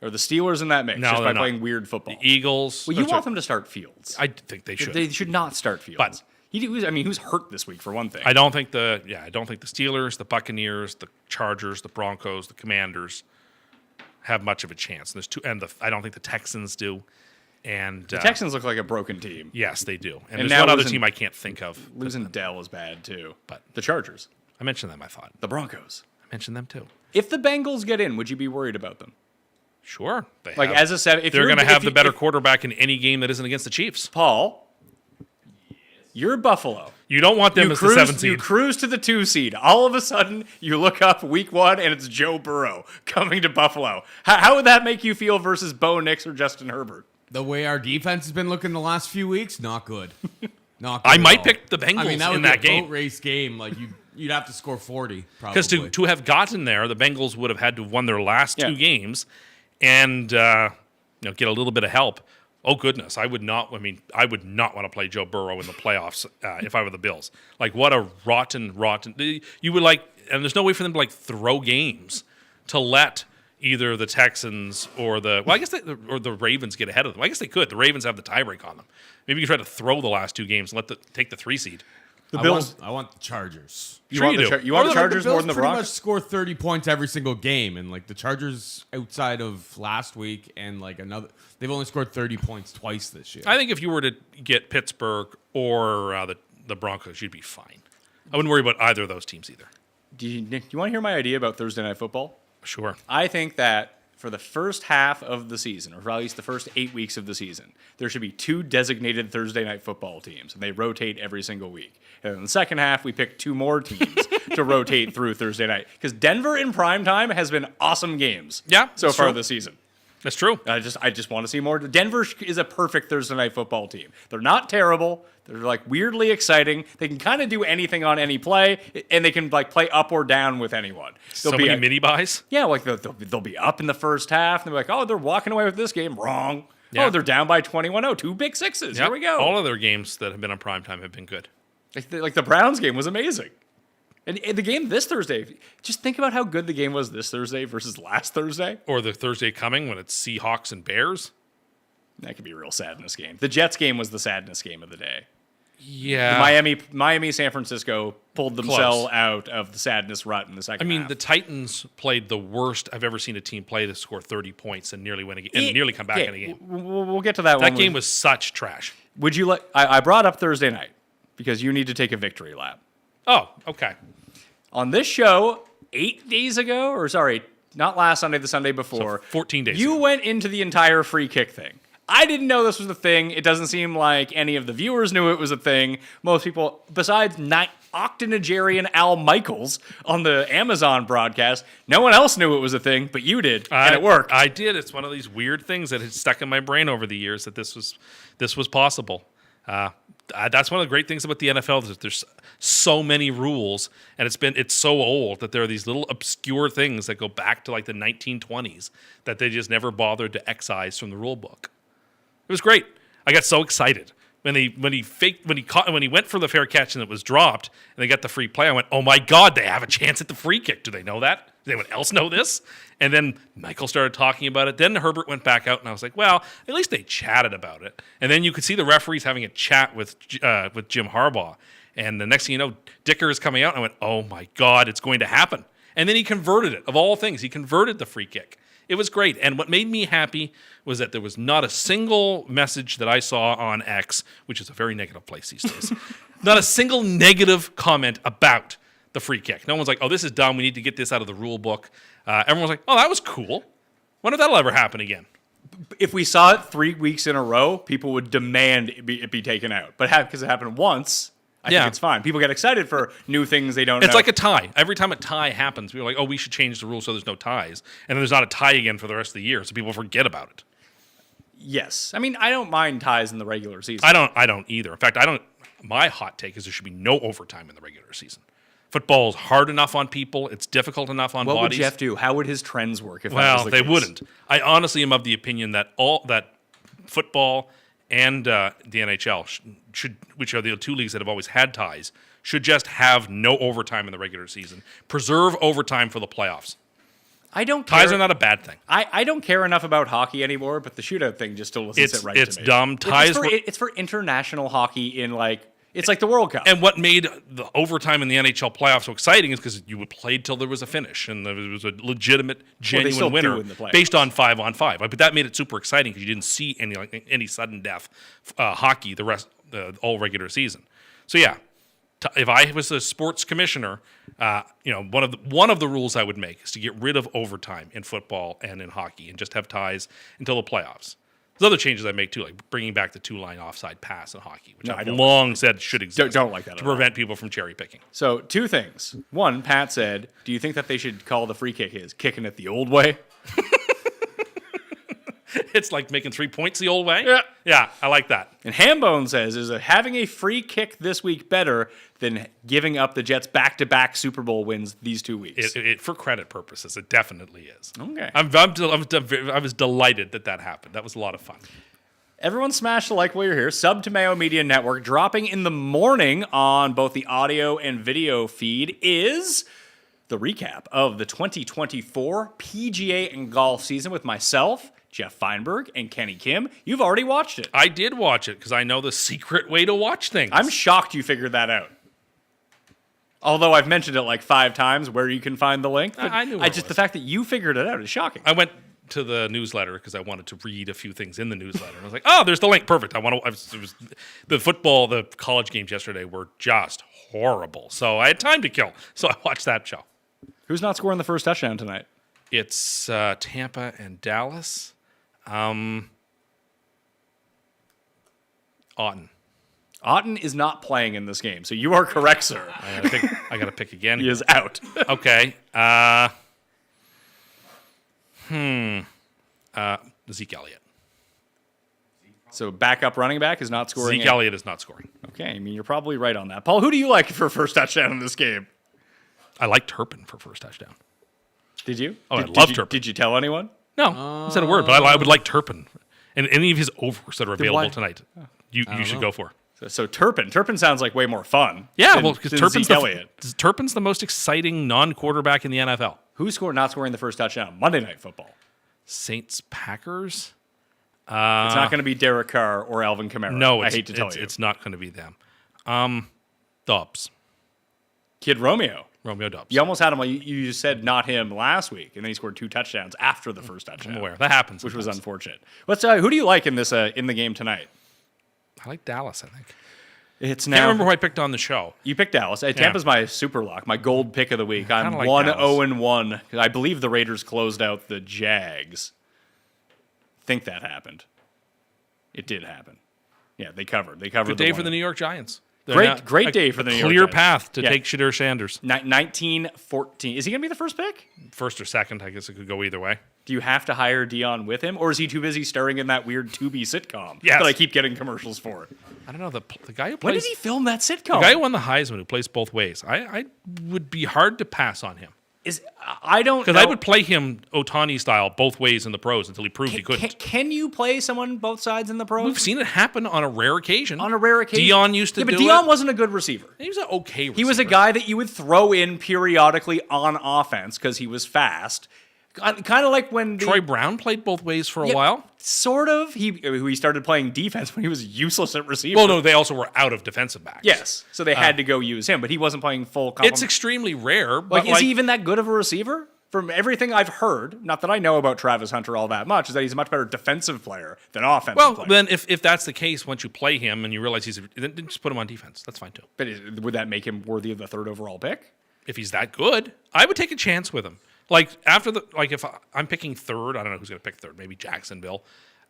C: Are the Steelers in that mix
D: No,
C: just by
D: they're not.
C: playing weird football?
D: The Eagles.
C: Well, you want them to start Fields.
D: I think they should.
C: They should not start Fields.
D: But-
C: who's hurt this week for one thing?
D: I don't think the Steelers, the Buccaneers, the Chargers, the Broncos, the Commanders have much of a chance. There's 2, and I don't think the Texans do. And
C: the Texans look like a broken team.
D: yes, they do. And
C: And
D: there's
C: now
D: one other
C: losing-
D: team I can't think of.
C: Losing Dell is bad too.
D: But-
C: the Chargers,
D: I mentioned them. I thought
C: the Broncos.
D: I mentioned them too.
C: If the Bengals get in, would you be worried about them?
D: Sure, they
C: Like
D: have,
C: as a seven, if
D: they're
C: you're
D: going to
C: if
D: have
C: you-
D: the better
C: if-
D: quarterback in any game that isn't against the Chiefs.
C: Paul, you're Buffalo.
D: You don't want them
C: You
D: as the 7
C: you
D: seed.
C: cruise to the 2 seed. All of a sudden, you look up week 1 and it's Joe Burrow coming to Buffalo. How would that make you feel versus Bo Nix or Justin Herbert?
E: The way our defense has been looking the last few weeks, not good. Not good
D: I
E: at
D: might
E: all.
D: pick the Bengals
E: I mean, that would
D: in
E: be
D: that
E: a
D: game.
E: boat race game. Like you'd have to score 40 probably.
D: Because to have gotten there, the Bengals would have had to have won their last 2
C: Yeah.
D: games and get a little bit of help. Oh goodness, I would not want to play Joe Burrow in the playoffs if I were the Bills. Like what a rotten. You would and there's no way for them to throw games to let either the Texans or the Ravens get ahead of them. I guess they could. The Ravens have the tiebreak on them. Maybe you could try to throw the last 2 games and take the 3 seed.
E: I want the Chargers.
C: You
D: Sure
C: want
D: you
C: the
D: do.
C: you want the
E: Or,
C: Chargers more
E: Bills
C: than the
E: pretty much
C: Broncos?
E: score 30 points every single game, and the Chargers outside of last week and they've only scored 30 points twice this year.
D: I think if you were to get Pittsburgh or the Broncos, you'd be fine. I wouldn't worry about either of those teams either.
C: Nick, do you want to hear my idea about Thursday Night Football?
D: Sure.
C: I think that for the first half of the season, or for at least the first 8 weeks of the season, there should be 2 designated Thursday Night Football teams, and they rotate every single week. And in the second half, we pick 2 more teams to rotate through Thursday night. Because Denver in prime time has been awesome games
D: Yeah,
C: so
D: that's
C: far
D: true.
C: this season.
D: That's true.
C: I just want to see more. Denver is a perfect Thursday Night Football team. They're not terrible. They're weirdly exciting. They can kind of do anything on any play, and they can play up or down with anyone.
D: So many mini buys.
C: Yeah, they'll be up in the first half, and they're like, oh, they're walking away with this game. Wrong.
D: Yeah.
C: Oh, they're down by 21-0. 2 big sixes.
D: Yep.
C: Here we go.
D: All of their games that have been on primetime have been good.
C: Like the Browns game was amazing. And the game this Thursday, just think about how good the game was this Thursday versus last Thursday.
D: Or the Thursday coming when it's Seahawks and Bears.
C: That could be a real sadness game. The Jets game was the sadness game of the day.
D: Yeah.
C: Miami, San Francisco pulled themselves out of the sadness rut in the second half.
D: The Titans played the worst I've ever seen a team play to score 30 points and nearly win a game, and nearly come back in a game.
C: We'll get to that one.
D: That game was such trash.
C: Would you like? I brought up Thursday night because you need to take a victory lap.
D: Oh, okay.
C: On this show, 8 days ago, or sorry, not last Sunday, the Sunday before,
D: So 14 days
C: you
D: ago.
C: went into the entire free kick thing. I didn't know this was a thing. It doesn't seem like any of the viewers knew it was a thing. Most people, besides octogenarian Al Michaels on the Amazon broadcast, no one else knew it was a thing, but you did, and it worked.
D: I did. It's one of these weird things that has stuck in my brain over the years that this was possible. That's one of the great things about the NFL is that there's so many rules, and it's so old that there are these little obscure things that go back to like the 1920s that they just never bothered to excise from the rule book. It was great. I got so excited when he went for the fair catch and it was dropped and they got the free play. I went, oh my God, they have a chance at the free kick. Do they know that? Does anyone else know this? And then Michael started talking about it. Then Herbert went back out and I was like, well, at least they chatted about it. And then you could see the referees having a chat with Jim Harbaugh. And the next thing you know, Dicker is coming out and I went, oh my God, it's going to happen. And then he converted it. Of all things, he converted the free kick. It was great. And what made me happy was that there was not a single message that I saw on X, which is a very negative place these days, not a single negative comment about the free kick. No one's like, oh, this is dumb. We need to get this out of the rule book. Everyone was like, oh, that was cool. Wonder if that'll ever happen again.
C: If we saw it 3 weeks in a row, people would demand it be taken out. But because it happened once, I think it's fine. People get excited for new things they don't know.
D: It's like a tie. Every time a tie happens, we're like, oh, we should change the rules so there's no ties. And then there's not a tie again for the rest of the year, so people forget about it.
C: Yes. I mean, I don't mind ties in the regular season.
D: I don't either. In fact, my hot take is there should be no overtime in the regular season. Football is hard enough on people. It's difficult enough on bodies.
C: What would Jeff do? How would his trends work if that
D: Well,
C: was the
D: they
C: case?
D: wouldn't. I honestly am of the opinion that that football and the NHL should, which are the two leagues that have always had ties, should just have no overtime in the regular season. Preserve overtime for the playoffs.
C: I don't care.
D: Ties are not a bad thing.
C: I don't care enough about hockey anymore, but the shootout thing just still doesn't sit right to me.
D: It's dumb. Ties
C: it's for international hockey in it's like the World Cup.
D: And what made the overtime in the NHL playoffs so exciting is because you would play till there was a finish and there was a legitimate, genuine winner based on 5-on-5. But that made it super exciting because you didn't see any sudden death hockey all regular season. So yeah, if I was a sports commissioner, one of the rules I would make is to get rid of overtime in football and in hockey and just have ties until the playoffs. There's other changes I make too, like bringing back the 2-line offside pass in hockey, which I've long said should exist.
C: Don't like that
D: to prevent people from cherry picking.
C: So 2 things. One, Pat said, "Do you think that they should call the free kick kicking it the old way?"
D: It's like making 3 points the old way.
C: Yeah.
D: Yeah, I like that.
C: And Hambone says, "Is having a free kick this week better than giving up the Jets back-to-back Super Bowl wins these 2 weeks?"
D: For credit purposes, it definitely is.
C: Okay.
D: I was delighted that happened. That was a lot of fun.
C: Everyone smash the like while you're here. Sub to Mayo Media Network. Dropping in the morning on both the audio and video feed is the recap of the 2024 PGA and golf season with myself, Jeff Feinberg, and Kenny Kim. You've already watched it.
D: I did watch it because I know the secret way to watch things.
C: I'm shocked you figured that out. Although I've mentioned it like 5 times where you can find the link.
D: I knew where it was.
C: The fact that you figured it out is shocking.
D: I went to the newsletter because I wanted to read a few things in the newsletter. And I was like, oh, there's the link. Perfect. The college games yesterday were just horrible. So I had time to kill. So I watched that show.
C: Who's not scoring the first touchdown tonight?
D: It's Tampa and Dallas.
C: Otten is not playing in this game, so you are correct, sir.
D: I gotta pick again.
C: He is out.
D: Okay. Zeke Elliott.
C: So backup running back is not scoring.
D: Zeke Elliott is not scoring.
C: Okay, I mean, you're probably right on that. Paul, who do you like for first touchdown in this game?
D: I like Turpin for first touchdown.
C: Did you?
D: Oh, I love Turpin.
C: Did you tell anyone?
D: No, I said a word, but I would like Turpin. And any of his overs that are available tonight, you should go for.
C: So Turpin sounds like way more fun.
D: Yeah,
C: than-
D: well, because
C: than Zeke Elliott.
D: Turpin's the most exciting non-quarterback in the NFL.
C: Who's not scoring the first touchdown? Monday Night Football.
D: Saints Packers.
C: It's not going to be Derek Carr or Alvin Kamara.
D: No,
C: I hate to tell you.
D: it's not going to be them. Dobbs.
C: Kid Romeo.
D: Romeo Dobbs.
C: You almost had him. You said not him last week, and then he scored 2 touchdowns after the first touchdown.
D: I'm aware. That happens.
C: Which was
D: sometimes.
C: unfortunate. Who do you like in this in the game tonight?
D: I like Dallas, I think.
C: It's
D: I
C: now.
D: can't remember who I picked on the show.
C: You picked Dallas. Tampa's my super lock, my gold pick of the week. I'm
D: kinda like
C: 1-0-1. I believe the Raiders closed out the Jags. Think that happened. It did happen. Yeah, they covered. They covered.
D: Good day for the New York Giants.
C: Great day for the New York
D: Clear
C: Giants.
D: path to
C: Yeah.
D: take Shadur Sanders.
C: 19-14. Is he going to be the first pick?
D: First or second, I guess it could go either way.
C: Do you have to hire Dion with him, or is he too busy starring in that weird Tubi sitcom
D: Yes.
C: that I keep getting commercials for?
D: I don't know. The guy who
C: When
D: plays
C: did he film that sitcom?
D: the guy who won the Heisman, who plays both ways. I would be hard to pass on him.
C: I don't
D: Because
C: know.
D: I would play him Otani style both ways in the pros until he proved he couldn't.
C: Can you play someone both sides in the pros?
D: We've seen it happen on a rare occasion.
C: On a rare occasion.
D: Dion used to
C: yeah, but
D: do
C: Dion
D: it.
C: wasn't a good receiver.
D: He was an okay receiver.
C: He was a guy that you would throw in periodically on offense because he was fast. Kind of like when
D: Troy Brown played both ways for a
C: Yeah,
D: while.
C: Sort of. He started playing defense when he was useless at receiver.
D: Well, no, they also were out of defensive backs.
C: Yes, so they had to go use him, but he wasn't playing full complement.
D: It's extremely rare. But
C: Is he even that good of a receiver? From everything I've heard, not that I know about Travis Hunter all that much, is that he's a much better defensive player than offensive
D: well,
C: player.
D: then if that's the case, once you play him and you realize then just put him on defense. That's fine too.
C: But would that make him worthy of the 3rd overall pick?
D: If he's that good, I would take a chance with him. Like if I'm picking 3rd, I don't know who's going to pick 3rd. Maybe Jacksonville,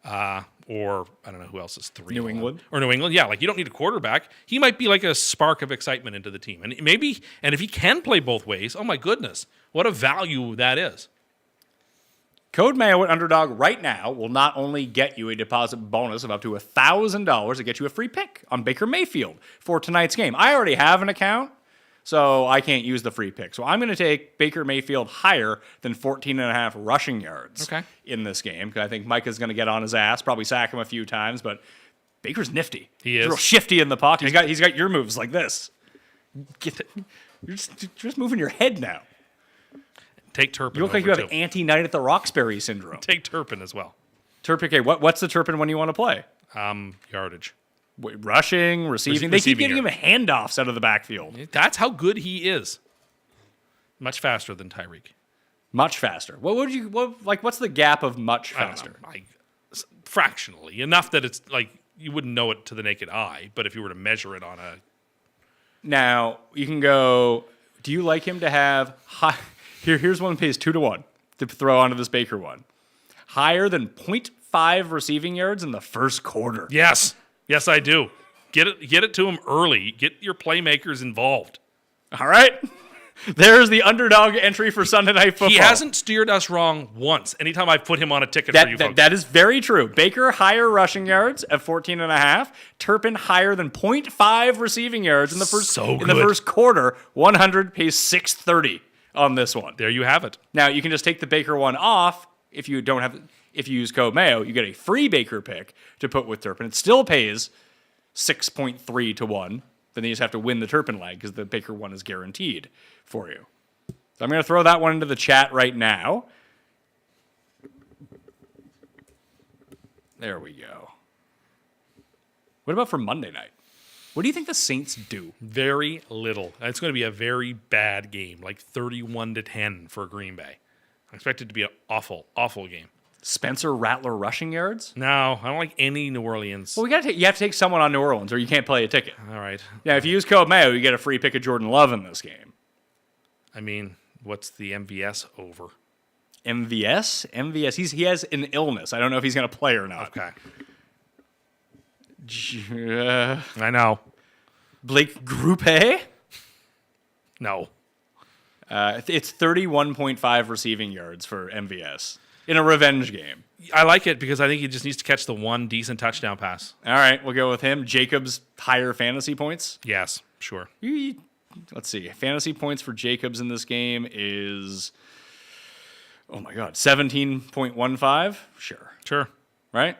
D: or I don't know who else is 3.
C: New England?
D: Or New England. Yeah, like you don't need a quarterback. He might be like a spark of excitement into the team, and if he can play both ways, oh my goodness, what a value that is.
C: Code Mayo at Underdog right now will not only get you a deposit bonus of up to $1,000 to get you a free pick on Baker Mayfield for tonight's game. I already have an account, so I can't use the free pick. So I'm going to take Baker Mayfield higher than 14.5 rushing yards in this game because I think Micah's going to get on his ass, probably sack him a few times, but Baker's nifty.
D: He
C: He's
D: is.
C: real shifty in the pocket. He's got your moves like this. You're just moving your head now.
D: Take Turpin.
C: You look like you
D: over
C: have
D: too.
C: anti-Night at the Roxbury syndrome.
D: Take Turpin as well.
C: Turpin, okay, what's the Turpin when you want to play?
D: Yardage.
C: Wait, rushing, receiving. They keep
D: Receiving
C: getting him handoffs out of the backfield.
D: That's how good he is. Much faster than Tyreek.
C: Much faster. What's the gap of much faster?
D: I don't know, fractionally enough that it's like you wouldn't know it to the naked eye, but if you were to measure it on a
C: Now, you can go, do you like him to have high, here's one that pays 2-1 to throw onto this Baker one. Higher than 0.5 receiving yards in the first quarter.
D: yes, I do. Get it to him early. Get your playmakers involved.
C: All right. There's the Underdog entry for Sunday Night Football.
D: He hasn't steered us wrong once. Anytime I've put him on a ticket for you folks.
C: That is very true. Baker, higher rushing yards at 14.5. Turpin, higher than 0.5 receiving yards in the first quarter. 100 pays 630 on this one.
D: There you have it.
C: Now, you can just take the Baker one off if you use code Mayo. You get a free Baker pick to put with Turpin. It still pays 6.3 to 1. Then you just have to win the Turpin leg because the Baker one is guaranteed for you. So I'm going to throw that one into the chat right now. There we go. What about for Monday night? What do you think the Saints do?
D: Very little. It's going to be a very bad game, like 31-10 for Green Bay. I expect it to be an awful, awful game.
C: Spencer Rattler rushing yards?
D: No, I don't like any New Orleans.
C: Well, you have to take someone on New Orleans or you can't play a ticket.
D: All right.
C: Yeah, if you use code Mayo, you get a free pick of Jordan Love in this game.
D: I mean, what's the MVS over?
C: MVS? He has an illness. I don't know if he's going to play or not.
D: Okay.
C: I
D: I know.
C: Blake Grupe?
D: No.
C: It's 31.5 receiving yards for MVS in a revenge game.
D: I like it because I think he just needs to catch the one decent touchdown pass.
C: All right, we'll go with him. Jacobs, higher fantasy points.
D: Yes, sure.
C: Let's see. Fantasy points for Jacobs in this game is, 17.15. Sure.
D: Sure.
C: Right?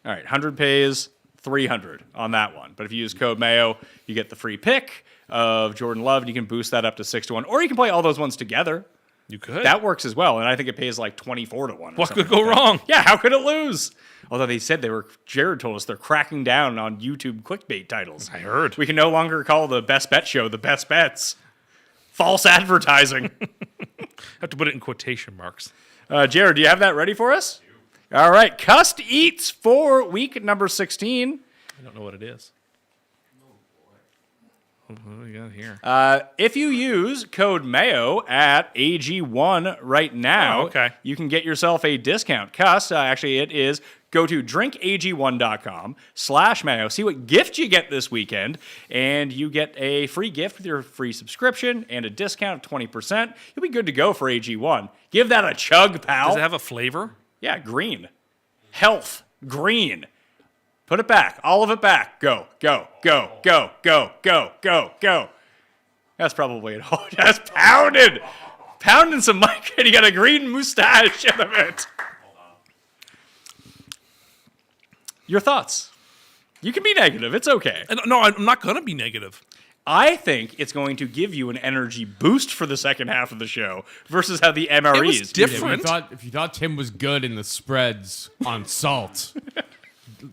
C: All right, 100 pays $300 on that one. But if you use code Mayo, you get the free pick of Jordan Love, and you can boost that up to 6-1. Or you can play all those ones together.
D: You could.
C: That works as well, and I think it pays like 24-1.
D: What could go wrong?
C: Yeah, how could it lose? Although they said Jared told us they're cracking down on YouTube clickbait titles.
D: I heard.
C: We can no longer call the Best Bet Show the Best Bets. False advertising.
D: Have to put it in quotation marks.
C: Jared, do you have that ready for us? All right, Cust Eats for week number 16.
D: I don't know what it is. What do we got here?
C: If you use code Mayo at AG1 right now, you can get yourself a discount. Cust, actually, it is go to drinkag1.com/Mayo. See what gift you get this weekend, and you get a free gift with your free subscription and a discount of 20%. You'll be good to go for AG1. Give that a chug, pal.
D: Does it have a flavor?
C: Yeah, green. Health, green. Put it back. All of it back. Go, go, go, go, go, go, go, go. That's probably it. Oh, that's pounded. Pounding some mic, and you got a green mustache out of it. Your thoughts? You can be negative. It's okay.
D: No, I'm not going to be negative.
C: I think it's going to give you an energy boost for the second half of the show versus how the MREs.
D: It was different.
E: If you thought Tim was good in the spreads on salt,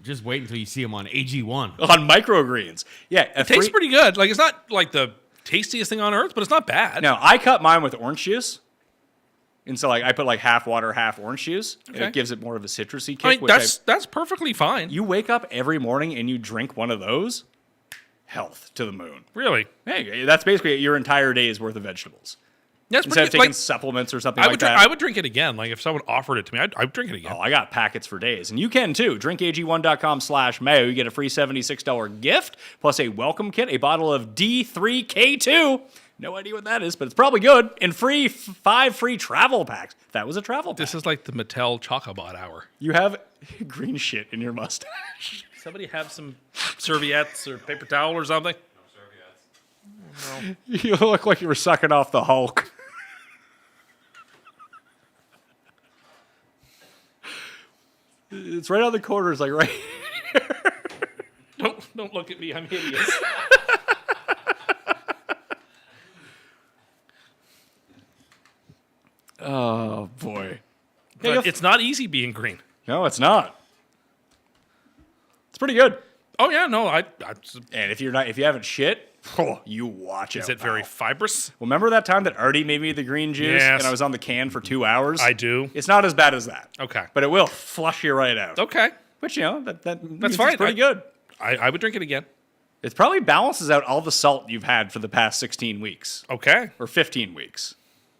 E: just wait until you see him on AG1.
C: On microgreens. Yeah.
D: It tastes pretty good. Like, it's not like the tastiest thing on earth, but it's not bad.
C: Now, I cut mine with orange juice. And so, I put half water, half orange juice. And
D: Okay.
C: it gives it more of a citrusy kick.
D: I mean,
C: which
D: that's perfectly fine.
C: you wake up every morning and you drink one of those, health to the moon.
D: Really?
C: Hey, that's basically your entire day's worth of vegetables.
D: That's
C: Instead of
D: pretty
C: taking
D: like,
C: supplements or something
D: I
C: like
D: would
C: that.
D: I would drink it again. Like, if someone offered it to me, I'd drink it again.
C: Oh, I got packets for days. And you can too. Drinkag1.com/Mayo. You get a free $76 gift plus a welcome kit, a bottle of D3K2. No idea what that is, but it's probably good. And 5 free travel packs. That was a travel pack.
D: This is like the Mattel Chocobot hour.
C: You have green shit in your mustache.
D: Somebody have some serviettes or paper towel or something?
C: You look like you were sucking off the Hulk. It's right on the corners, like right here.
D: Don't look at me. I'm hideous.
C: Oh, boy.
D: But it's not easy being green.
C: No, it's not. It's pretty good.
D: Oh yeah, no,
C: And if you haven't shit, you watch it.
D: is it very fibrous?
C: Well, remember that time that Artie made me the green juice
D: Yes.
C: and I was on the can for 2 hours?
D: I do.
C: It's not as bad as that.
D: Okay.
C: But it will flush you right out.
D: Okay.
C: Which, that's
D: fine.
C: It's pretty good.
D: I would drink it again.
C: It probably balances out all the salt you've had for the past 16 weeks
D: Okay.
C: or 15 weeks.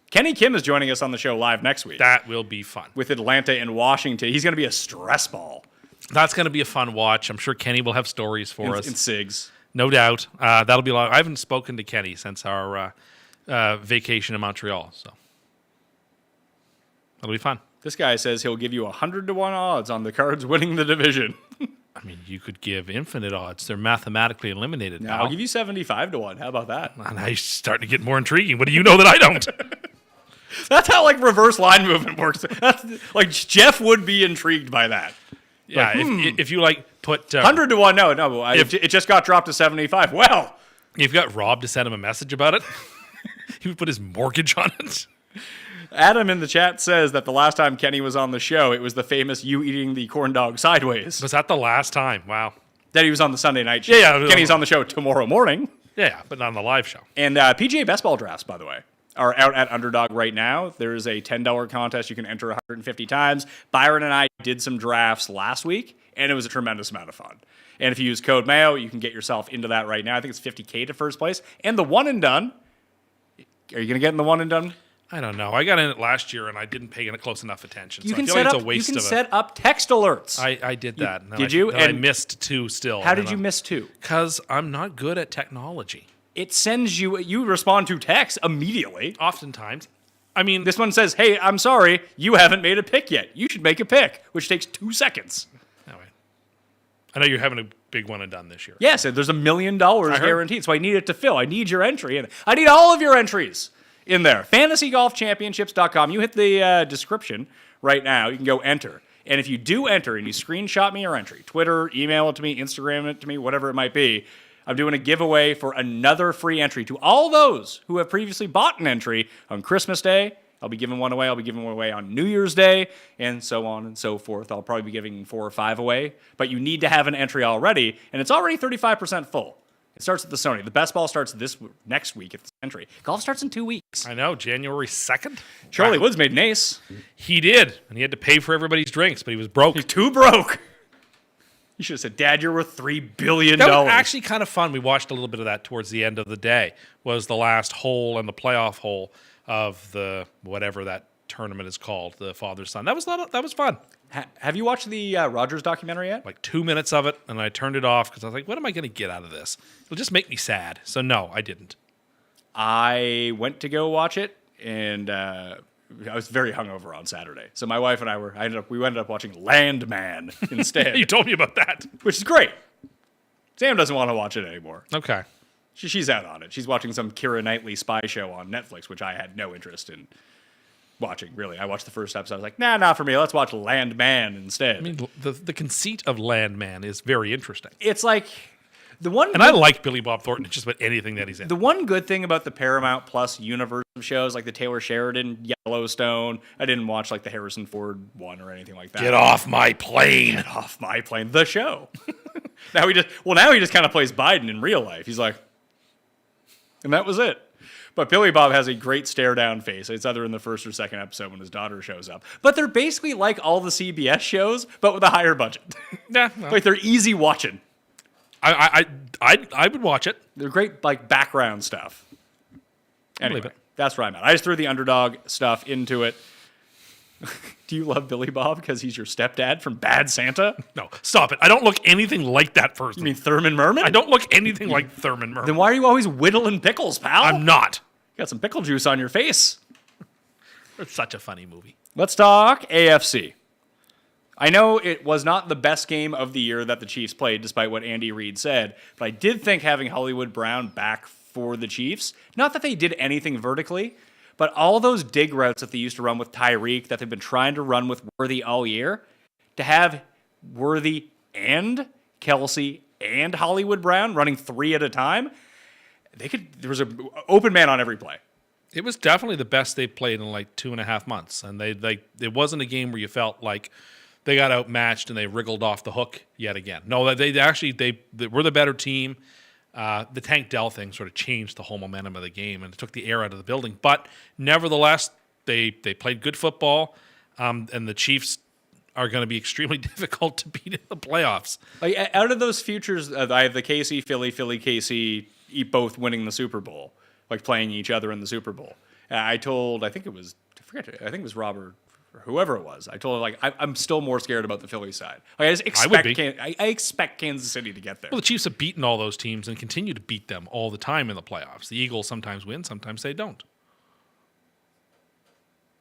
C: Kenny Kim is joining us on the show live next week
D: That will be fun.
C: with Atlanta and Washington. He's going to be a stress ball
D: That's going to be a fun watch. I'm sure Kenny will have stories for us.
C: in SIGs.
D: No doubt. That'll be a lot. I haven't spoken to Kenny since our vacation in Montreal, so that'll be fun.
C: This guy says he'll give you 100-1 odds on the Cards winning the division.
D: I mean, you could give infinite odds. They're mathematically eliminated now.
C: I'll give you 75-1. How about that?
D: Now you're starting to get more intriguing. What do you know that I don't?
C: That's how reverse line movement works. That's, Jeff would be intrigued by that.
D: Yeah, if you put
C: 100-1, no. It just got dropped to 75. Well,
D: you've got Rob to send him a message about it. He would put his mortgage on it.
C: Adam in the chat says that the last time Kenny was on the show, it was the famous you eating the corn dog sideways.
D: Was that the last time? Wow.
C: That he was on the Sunday night show.
D: Yeah.
C: Kenny's on the show tomorrow morning.
D: Yeah, but not on the live show.
C: And PGA best ball drafts, by the way, are out at Underdog right now. There is a $10 contest. You can enter 150 times. Byron and I did some drafts last week, and it was a tremendous amount of fun. And if you use code Mayo, you can get yourself into that right now. I think it's $50K to first place. And the one and done. Are you going to get in the one and done?
D: I don't know. I got in it last year, and I didn't pay close enough attention.
C: You
D: So
C: can
D: I feel
C: set
D: like
C: up.
D: it's a waste
C: You can
D: of
C: set up text alerts.
D: I did that. And then
C: Did you?
D: Then I
C: And
D: missed 2 still.
C: How did you miss 2?
D: Because I'm not good at technology.
C: It sends you. You respond to text immediately.
D: Oftentimes. I mean,
C: This one says, "Hey, I'm sorry, you haven't made a pick yet. You should make a pick," which takes 2 seconds.
D: anyway. I know you're having a big one and done this year.
C: Yes, and there's $1 million
D: heard.
C: guaranteed, so I need it to fill. I need your entry, and I need all of your entries in there. FantasyGolfChampionships.com. You hit the description right now. You can go enter. And if you do enter and you screenshot me your entry, Twitter, email it to me, Instagram it to me, whatever it might be, I'm doing a giveaway for another free entry to all those who have previously bought an entry on Christmas Day. I'll be giving one away. I'll be giving one away on New Year's Day, and so on and so forth. I'll probably be giving 4 or 5 away. But you need to have an entry already, and it's already 35% full. It starts at the Sony. The best ball starts next week at the Century. Golf starts in 2 weeks.
D: I know, January 2nd.
C: Charlie Woods made an ace.
D: He did, and he had to pay for everybody's drinks, but he was broke.
C: He's too broke. You should have said, Dad, you're worth $3 billion.
D: That was actually kind of fun. We watched a little bit of that towards the end of the day. Was the last hole and the playoff hole of the whatever that tournament is called, the father-son. That was fun.
C: Have you watched the Rogers documentary yet?
D: Like 2 minutes of it, and I turned it off because I was like, what am I going to get out of this? It'll just make me sad. So no, I didn't.
C: I went to go watch it, and I was very hungover on Saturday. So my wife and I we ended up watching Landman instead.
D: You told me about that.
C: Which is great. Sam doesn't want to watch it anymore.
D: Okay.
C: She's out on it. She's watching some Keira Knightley spy show on Netflix, which I had no interest in watching, really. I watched the first episode. I was like, nah, not for me. Let's watch Landman instead.
D: I mean, the conceit of Landman is very interesting.
C: It's like the one...
D: And I like Billy Bob Thornton in just about anything that he's in.
C: The one good thing about the Paramount Plus universe of shows, like the Taylor Sheridan, Yellowstone, I didn't watch like the Harrison Ford one or anything like that.
D: Get off my plane.
C: Get off my plane. The show. Now he just kind of plays Biden in real life. He's like... And that was it. But Billy Bob has a great stare-down face. It's either in the first or second episode when his daughter shows up. But they're basically like all the CBS shows, but with a higher budget.
D: Yeah. Well,
C: Like, they're easy watching.
D: I would watch it.
C: They're great, like, background stuff. Anyway,
D: believe it.
C: that's where I'm at. I just threw the underdog stuff into it. Do you love Billy Bob because he's your stepdad from Bad Santa?
D: No, stop it. I don't look anything like that person.
C: You mean Thurman Merman?
D: I don't look anything like Thurman Merman.
C: Then why are you always whittling pickles, pal?
D: I'm not.
C: You got some pickle juice on your face.
D: It's such a funny movie.
C: Let's talk AFC. I know it was not the best game of the year that the Chiefs played, despite what Andy Reid said, but I did think having Hollywood Brown back for the Chiefs, not that they did anything vertically, but all those dig routes that they used to run with Tyreek, that they've been trying to run with Worthy all year, to have Worthy and Kelsey and Hollywood Brown running 3 at a time, there was an open man on every play.
D: It was definitely the best they've played in like 2.5 months, and it wasn't a game where you felt like they got outmatched and they wriggled off the hook yet again. No, they were the better team. The Tank Dell thing sort of changed the whole momentum of the game, and it took the air out of the building. But nevertheless, they played good football, and the Chiefs are going to be extremely difficult to beat in the playoffs.
C: Like, out of those futures, I have the KC, Philly, KC, both winning the Super Bowl, like playing each other in the Super Bowl. I think it was Robert, or whoever it was. I told him, like, I'm still more scared about the Philly side. Like, I expect Kansas City to get there.
D: Well, the Chiefs have beaten all those teams and continue to beat them all the time in the playoffs. The Eagles sometimes win, sometimes they don't.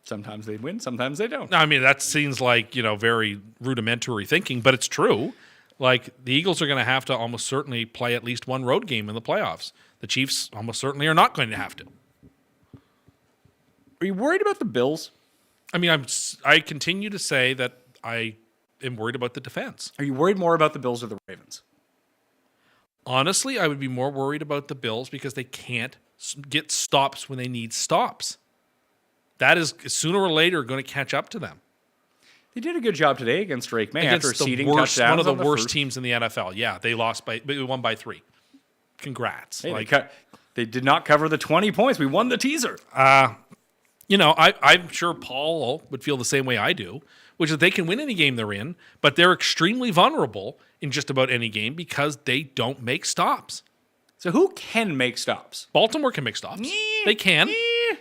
C: Sometimes they win, sometimes they don't.
D: I mean, that seems like, very rudimentary thinking, but it's true. Like, the Eagles are going to have to almost certainly play at least one road game in the playoffs. The Chiefs almost certainly are not going to have to.
C: Are you worried about the Bills?
D: I mean, I continue to say that I am worried about the defense.
C: Are you worried more about the Bills or the Ravens?
D: Honestly, I would be more worried about the Bills because they can't get stops when they need stops. That is sooner or later going to catch up to them.
C: They did a good job today against Drake May
D: Against
C: after
D: the
C: ceding
D: worst,
C: touchdowns.
D: one of the worst teams in the NFL. Yeah, they won by 3. Congrats.
C: Hey, they did not cover the 20 points. We won the teaser.
D: I'm sure Paul would feel the same way I do, which is they can win any game they're in, but they're extremely vulnerable in just about any game because they don't make stops.
C: So who can make stops?
D: Baltimore can make stops. They can.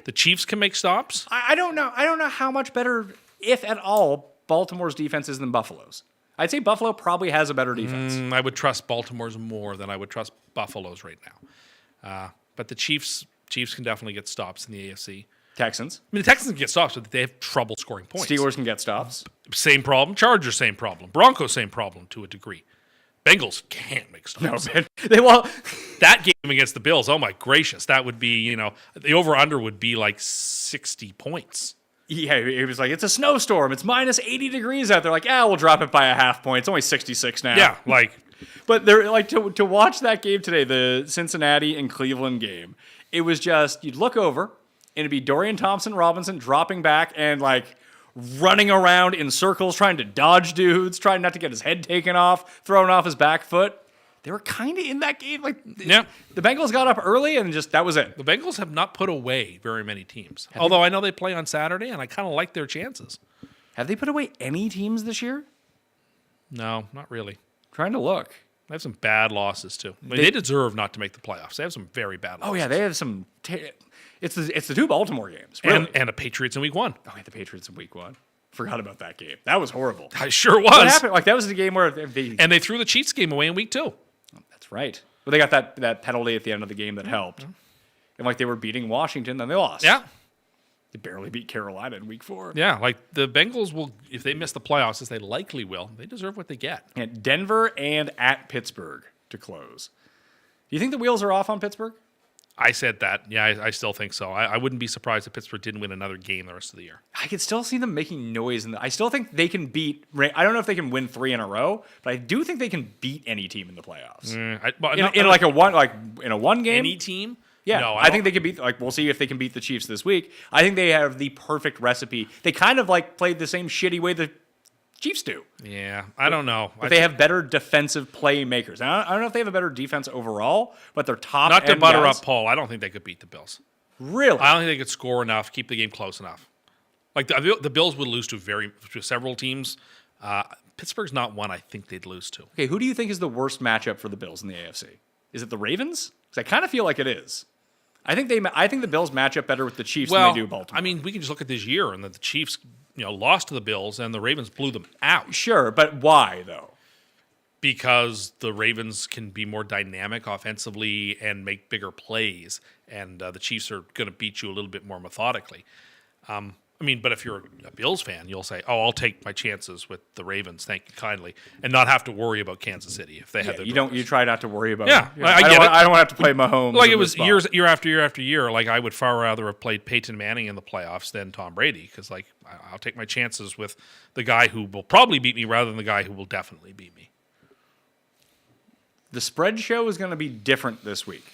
D: The Chiefs can make stops.
C: I don't know. I don't know how much better, if at all, Baltimore's defense is than Buffalo's. I'd say Buffalo probably has a better defense.
D: I would trust Baltimore's more than I would trust Buffalo's right now. But the Chiefs can definitely get stops in the AFC.
C: Texans.
D: I mean, the Texans can get stops, but they have trouble scoring points.
C: Steelers can get stops.
D: Same problem. Chargers, same problem. Broncos, same problem to a degree. Bengals can't make stops.
C: No, man.
D: That game against the Bills, oh my gracious, that would be, the over-under would be like 60 points.
C: Yeah, he was like, it's a snowstorm. It's minus 80 degrees out there. Like, we'll drop it by a half point. It's only 66 now.
D: Yeah, like
C: But they're like to watch that game today, the Cincinnati and Cleveland game. It was just you'd look over and it'd be Dorian Thompson-Robinson dropping back and like running around in circles, trying to dodge dudes, trying not to get his head taken off, throwing off his back foot. They were kind of in that game. Like,
D: yeah.
C: The Bengals got up early and just that was it.
D: The Bengals have not put away very many teams. Although I know they play on Saturday, and I kind of like their chances.
C: Have they put away any teams this year?
D: No, not really.
C: Trying to look.
D: They have some bad losses too. I mean, they deserve not to make the playoffs. They have some very bad losses.
C: Oh yeah, they have some. It's the two Baltimore games, really.
D: and the Patriots in week 1.
C: Oh, yeah, the Patriots in week 1. Forgot about that game. That was horrible.
D: I sure was.
C: What happened? Like that was the game where they.
D: And they threw the Chiefs game away in week 2.
C: That's right. But they got that penalty at the end of the game that helped. And like they were beating Washington, then they lost.
D: Yeah.
C: They barely beat Carolina in week 4.
D: Yeah, like the Bengals will, if they miss the playoffs, as they likely will, they deserve what they get.
C: And Denver and at Pittsburgh to close. Do you think the wheels are off on Pittsburgh?
D: I said that. Yeah, I still think so. I wouldn't be surprised if Pittsburgh didn't win another game the rest of the year.
C: I could still see them making noise. I still think they can beat. I don't know if they can win 3 in a row, but I do think they can beat any team in the playoffs. In a one game.
D: Any team?
C: Yeah,
D: no,
C: I think they can beat. Like, we'll see if they can beat the Chiefs this week. I think they have the perfect recipe. They kind of like played the same shitty way the Chiefs do.
D: Yeah, I don't know.
C: But they have better defensive playmakers. I don't know if they have a better defense overall, but they're top.
D: Not to
C: end
D: butter
C: guys.
D: up Paul. I don't think they could beat the Bills.
C: Really?
D: I don't think they could score enough, keep the game close enough. Like the Bills would lose to several teams. Pittsburgh's not one I think they'd lose to.
C: Okay, who do you think is the worst matchup for the Bills in the AFC? Is it the Ravens? Because I kind of feel like it is. I think the Bills match up better with the Chiefs than they do Baltimore.
D: I mean, we can just look at this year and that the Chiefs, lost to the Bills and the Ravens blew them out.
C: Sure, but why though?
D: Because the Ravens can be more dynamic offensively and make bigger plays, and the Chiefs are going to beat you a little bit more methodically. But if you're a Bills fan, you'll say, "Oh, I'll take my chances with the Ravens, thank you kindly," and not have to worry about Kansas City if they had their.
C: You try not to worry about.
D: Yeah,
C: it.
D: I get it.
C: I don't have to play Mahomes.
D: Like it was year after year after year. Like I would far rather have played Peyton Manning in the playoffs than Tom Brady because like I'll take my chances with the guy who will probably beat me rather than the guy who will definitely beat me.
C: The spread show is going to be different this week.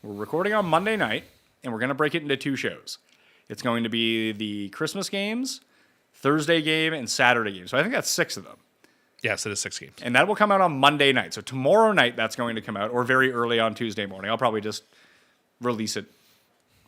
C: We're recording on Monday night, and we're going to break it into 2 shows. It's going to be the Christmas games, Thursday game, and Saturday game. So I think that's 6 of them.
D: Yes, it is 6 games.
C: And that will come out on Monday night. So tomorrow night that's going to come out, or very early on Tuesday morning. I'll probably just release it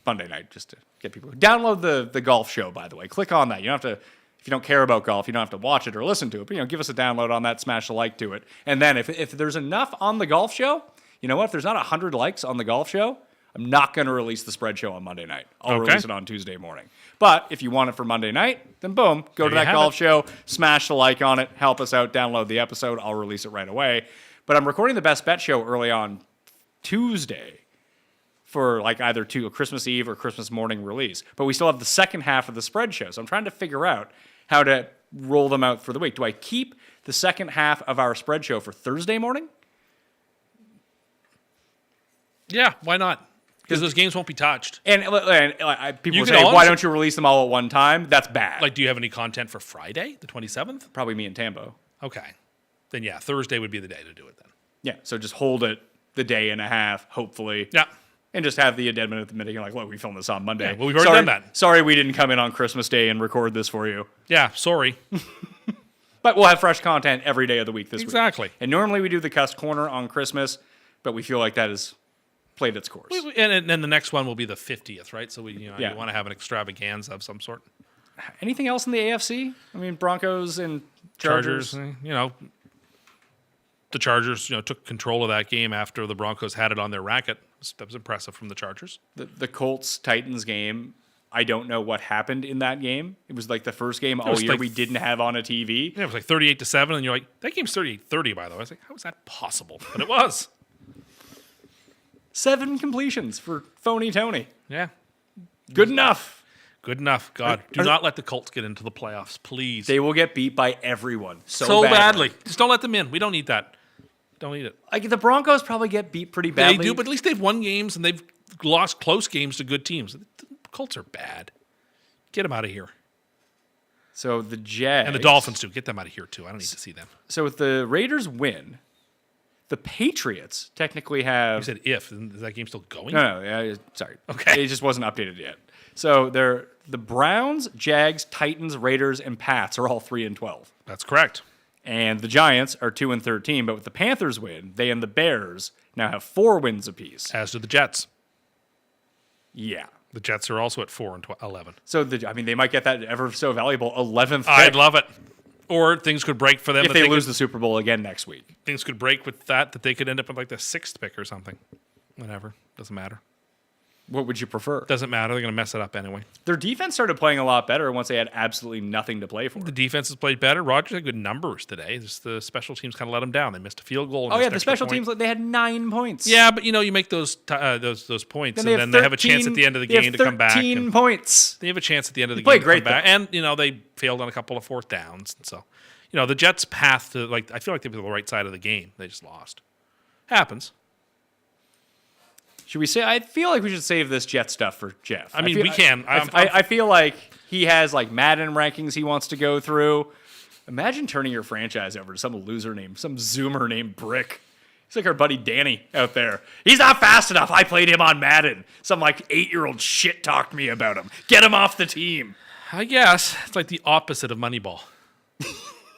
C: Monday night just to get people. Download the golf show, by the way. Click on that. You don't have to. If you don't care about golf, you don't have to watch it or listen to it. But give us a download on that, smash a like to it. And then if there's enough on the golf show, you know what? If there's not 100 likes on the golf show, I'm not going to release the spread show on Monday night. I'll release it on Tuesday morning. But if you want it for Monday night, then boom, go to that golf show, smash the like on it, help us out, download the episode. I'll release it right away. But I'm recording the Best Bet show early on Tuesday for like either a Christmas Eve or Christmas morning release. But we still have the second half of the spread show. So I'm trying to figure out how to roll them out for the week. Do I keep the second half of our spread show for Thursday morning?
D: Yeah, why not? Because those games won't be touched.
C: And people say, why don't you release them all at one time? That's bad.
D: Like, do you have any content for Friday, the 27th?
C: Probably me and Tambo.
D: Okay. Then, yeah, Thursday would be the day to do it then.
C: Yeah, so just hold it the day and a half, hopefully.
D: Yeah.
C: And just have the addendum at the minute. You're like, look, we filmed this on Monday.
D: Yeah, well, we've already done that.
C: Sorry we didn't come in on Christmas Day and record this for you.
D: Yeah, sorry.
C: But we'll have fresh content every day of the week this week.
D: Exactly.
C: And normally we do the Cust Corner on Christmas, but we feel like that has played its course.
D: And then the next one will be the 50th, right? So you want to have an extravaganza of some sort.
C: Anything else in the AFC? I mean, Broncos and Chargers.
D: The Chargers, took control of that game after the Broncos had it on their racket. That was impressive from the Chargers.
C: The Colts-Titans game, I don't know what happened in that game. It was like the first game all year we didn't have on a TV.
D: Yeah, it was like 38-7, and you're like, that game's 38-30, by the way. I was like, how is that possible? But it was.
C: 7 completions for phony Tony.
D: Yeah.
C: Good enough.
D: Good enough. God, do not let the Colts get into the playoffs, please.
C: They will get beat by everyone
D: so badly. Just don't let them in. We don't need that. Don't need it.
C: Like the Broncos probably get beat pretty badly.
D: They do, but at least they've won games and they've lost close games to good teams. The Colts are bad. Get them out of here.
C: So the Jags
D: And the Dolphins too. Get them out of here too. I don't need to see them.
C: So if the Raiders win, the Patriots technically have.
D: You said if. Is that game still going?
C: No, sorry.
D: Okay.
C: It just wasn't updated yet. So they're the Browns, Jags, Titans, Raiders, and Pats are all 3-12.
D: That's correct.
C: And the Giants are 2-13. But with the Panthers win, they and the Bears now have 4 wins apiece.
D: As do the Jets.
C: Yeah.
D: The Jets are also at 4-11.
C: So they might get that ever so valuable 11th pick
D: I'd love it. Or things could break for them
C: if they lose the Super Bowl again next week.
D: Things could break with that they could end up with like the 6th pick or something. Whatever. Doesn't matter.
C: What would you prefer?
D: Doesn't matter. They're going to mess it up anyway.
C: Their defense started playing a lot better once they had absolutely nothing to play for.
D: The defense has played better. Rodgers had good numbers today. Just the special teams kind of let them down. They missed a field goal.
C: Oh yeah, the special teams they had 9 points.
D: Yeah, but you make those points,
C: Then
D: and then they have a chance at the end of the game to come back.
C: 13 points.
D: They have a chance at the end of the
C: Played
D: game to
C: great,
D: come back, and they failed on a couple of 4th downs. And so, the Jets' path to I feel like they were the right side of the game. They just lost. Happens.
C: Should we say? I feel like we should save this Jet stuff for Jeff.
D: I mean, we can.
C: I feel like he has Madden rankings he wants to go through. Imagine turning your franchise over to some Zoomer named Brick. He's like our buddy Danny out there. He's not fast enough. I played him on Madden. Some 8-year-old shit talked me about him. Get him off the team.
D: I guess it's like the opposite of Moneyball.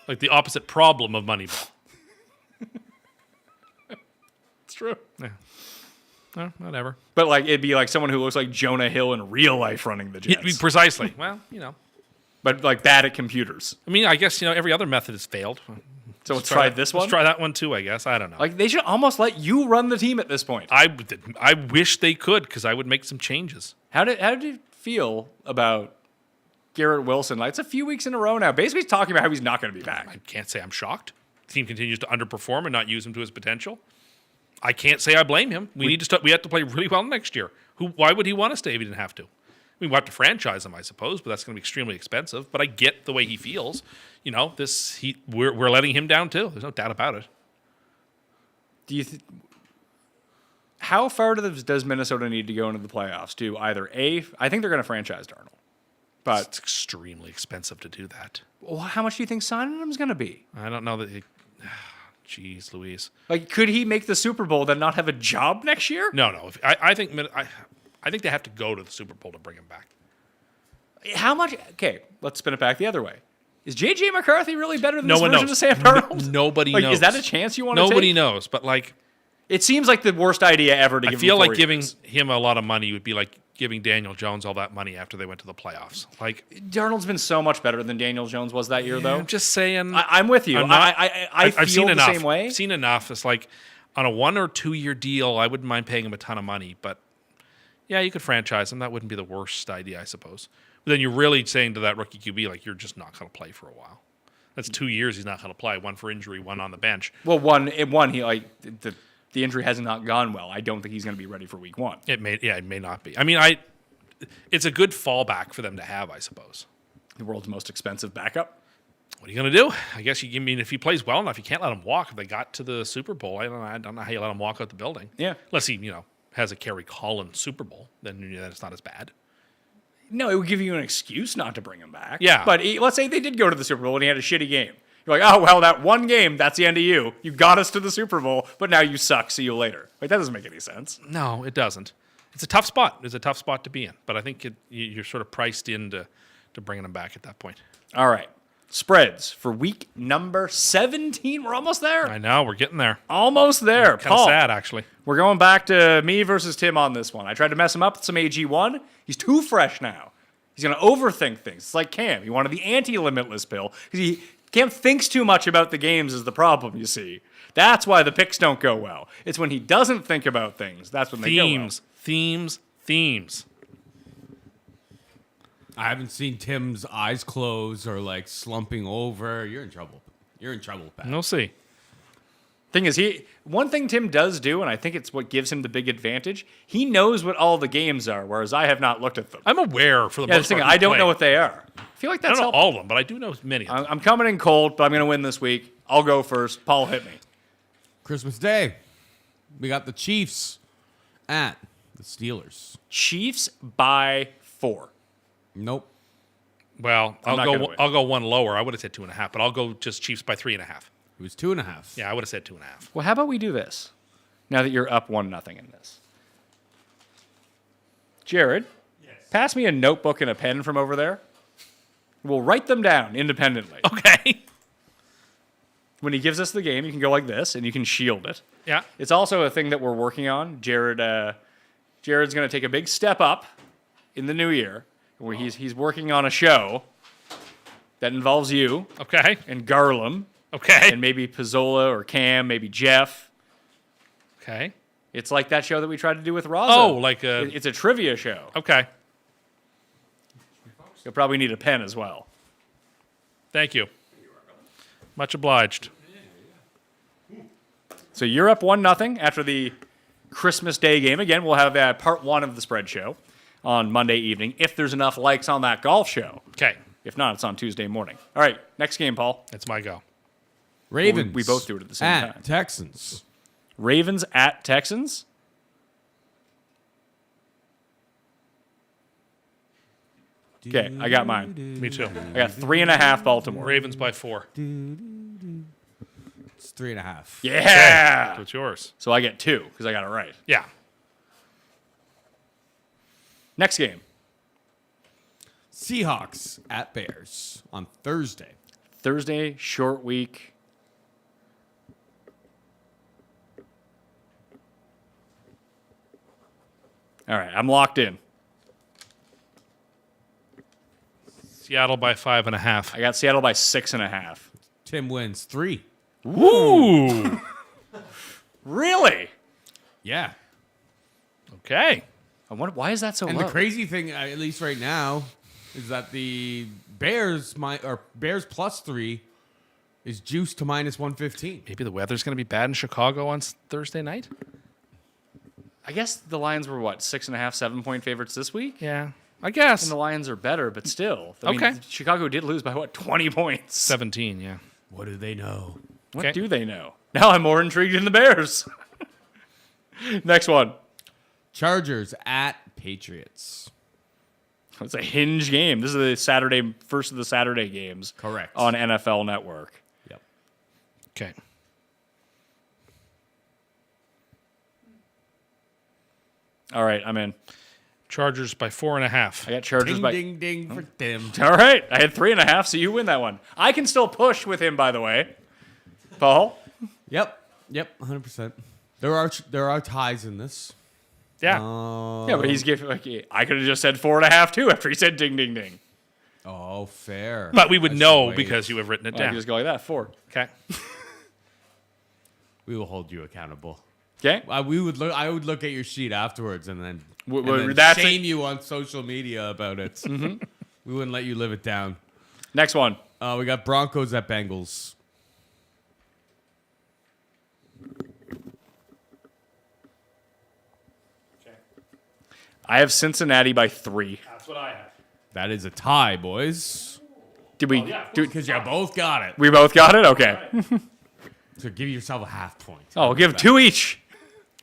D: Like the opposite problem of Moneyball.
C: It's true.
D: Yeah. Whatever.
C: But it'd be someone who looks like Jonah Hill in real life running the Jets.
D: Precisely. Well,
C: But bad at computers.
D: I mean, I guess every other method has failed.
C: So let's try this one.
D: Let's try that one too. I guess I don't know.
C: They should almost let you run the team at this point.
D: I wish they could because I would make some changes.
C: How did you feel about Garrett Wilson? It's a few weeks in a row now. Basically, he's talking about how he's not going to be back.
D: I can't say I'm shocked. The team continues to underperform and not use him to his potential. I can't say I blame him. We have to play really well next year. Why would he want to stay if he didn't have to? We'll have to franchise him, I suppose, but that's going to be extremely expensive. But I get the way he feels. We're letting him down too. There's no doubt about it.
C: Do you? How far does Minnesota need to go into the playoffs to either I think they're going to franchise Darnold, but
D: It's extremely expensive to do that.
C: well, how much do you think signing him is going to be?
D: I don't know that. Jeez, Louise.
C: Could he make the Super Bowl then not have a job next year?
D: No. I think they have to go to the Super Bowl to bring him back.
C: How much? Okay, let's spin it back the other way. Is J.J. McCarthy really better than
D: No
C: this
D: one
C: version
D: knows.
C: of Sam Darnold?
D: Nobody knows.
C: Is that a chance you want to take?
D: Nobody knows, but
C: It seems like the worst idea ever to give him
D: feel
C: 4
D: like giving
C: years.
D: him a lot of money would be like giving Daniel Jones all that money after they went to the playoffs.
C: Darnold's been so much better than Daniel Jones was that year, though.
D: I'm just saying.
C: I'm with you. I feel
D: I've seen
C: the
D: enough.
C: same way.
D: I've seen enough. It's like on a 1 or 2 year deal, I wouldn't mind paying him a ton of money, but yeah, you could franchise him. That wouldn't be the worst idea, I suppose. But then you're really saying to that rookie QB, you're just not going to play for a while. That's 2 years he's not going to play. 1 for injury, 1 on the bench.
C: Well, one he the injury has not gone well. I don't think he's going to be ready for week 1.
D: It may not be. I mean, it's a good fallback for them to have, I suppose.
C: The world's most expensive backup.
D: What are you going to do? I guess if he plays well enough, you can't let him walk. If they got to the Super Bowl, I don't know how you let him walk out the building.
C: Yeah.
D: Unless he, has a Kerry Collins Super Bowl, then it's not as bad.
C: No, it would give you an excuse not to bring him back.
D: Yeah.
C: But let's say they did go to the Super Bowl and he had a shitty game. You're like, oh, well, that one game, that's the end of you. You got us to the Super Bowl, but now you suck. See you later. That doesn't make any sense.
D: No, it doesn't. It's a tough spot. It's a tough spot to be in. But I think you're sort of priced into bringing them back at that point.
C: All right. Spreads for week number 17. We're almost there.
D: I know. We're getting there.
C: Almost there.
D: Kind of
C: Paul,
D: sad, actually.
C: we're going back to me versus Tim on this one. I tried to mess him up with some AG1. He's too fresh now. He's going to overthink things. It's like Cam. He wanted the anti-limitless pill. Cam thinks too much about the games is the problem, you see. That's why the picks don't go well. It's when he doesn't think about things. That's when they go well.
D: Themes.
E: I haven't seen Tim's eyes close or slumping over. You're in trouble. Pat.
D: We'll see.
C: Thing is, one thing Tim does do, and I think it's what gives him the big advantage, he knows what all the games are, whereas I have not looked at them.
D: I'm aware for the most part.
C: I don't know what they are. I feel like
D: I
C: that's
D: don't know
C: helpful.
D: all of them, but I do know many of them.
C: I'm coming in cold, but I'm going to win this week. I'll go first. Paul, hit me.
E: Christmas Day, we got the Chiefs at the Steelers.
C: Chiefs by 4.
E: Nope.
D: Well,
C: I'm not gonna win.
D: I'll go one lower. I would have said 2.5, but I'll go just Chiefs by 3.5.
E: It was 2.5.
D: Yeah, I would have said 2.5.
C: Well, how about we do this? Now that you're up 1-0 in this, Jared, pass me a notebook and a pen from over there. We'll write them down independently.
D: Okay.
C: When he gives us the game, you can go like this, and you can shield it.
D: Yeah.
C: It's also a thing that we're working on. Jared's going to take a big step up in the new year, where he's working on a show that involves you
D: Okay.
C: and Garlum
D: Okay.
C: and maybe Pizzola or Cam, maybe Jeff.
D: Okay.
C: It's like that show that we tried to do with Raza.
D: Oh, like a.
C: It's a trivia show.
D: Okay.
C: You'll probably need a pen as well.
D: Thank you. Much obliged.
C: So you're up 1-0 after the Christmas Day game. Again, we'll have part 1 of the spread show on Monday evening if there's enough likes on that golf show.
D: Okay.
C: If not, it's on Tuesday morning. All right, next game, Paul.
D: That's my go.
E: Ravens.
C: We both do it at the same
E: at
C: time.
E: Texans.
C: Ravens at Texans. Okay, I got mine.
D: Me too.
C: I got 3.5 Baltimore.
D: Ravens by 4.
E: It's 3.5.
C: Yeah.
D: So it's yours.
C: So I get 2 because I got it right.
D: Yeah.
C: Next game.
E: Seahawks at Bears on Thursday.
C: Thursday, short week. All right, I'm locked in.
D: Seattle by 5.5.
C: I got Seattle by 6.5.
E: Tim wins 3.
D: Ooh.
C: Really?
E: Yeah.
D: Okay.
C: I wonder why is that so
E: And
C: low?
E: the crazy thing, at least right now, is that the Bears plus 3 is juiced to minus 115.
D: Maybe the weather's going to be bad in Chicago on Thursday night?
C: I guess the Lions were what 6.5, 7-point favorites this week,
D: Yeah. I guess.
C: and the Lions are better, but still, I mean,
D: Okay.
C: Chicago did lose by what 20 points.
D: 17, yeah.
E: What do they know?
C: What
D: Okay.
C: do they know? Now I'm more intrigued in the Bears. Next one.
E: Chargers at Patriots.
C: It's a hinge game. This is the first of the Saturday games.
E: Correct.
C: On NFL Network.
E: Yep.
D: Okay.
C: All right, I'm in.
D: Chargers by 4.5.
C: I got Chargers
E: Ding,
C: by.
E: ding, ding for Tim.
C: All right, I had 3.5, so you win that one. I can still push with him, by the way. Paul.
E: Yep. 100%. There are ties in this.
D: Yeah.
C: Yeah, but he's giving. I could have just said 4.5 too after he said ding, ding, ding.
E: Oh, fair.
D: But we would
E: I should
D: know
E: wait.
D: because you have written it
C: I
D: down.
C: could just go like that. 4.
D: Okay.
E: We will hold you accountable.
C: Okay.
E: I would look at your sheet afterwards and then,
C: That's
E: that's
C: it.
E: shame you on social media about it. We wouldn't let you live it down.
C: Next one.
E: We got Broncos at Bengals.
C: I have Cincinnati by 3.
D: That's what I have.
E: That is a tie, boys.
C: Did we?
E: Because you both got it.
C: We both got it. Okay.
E: So give yourself a half point.
C: Oh, we'll give 2 each.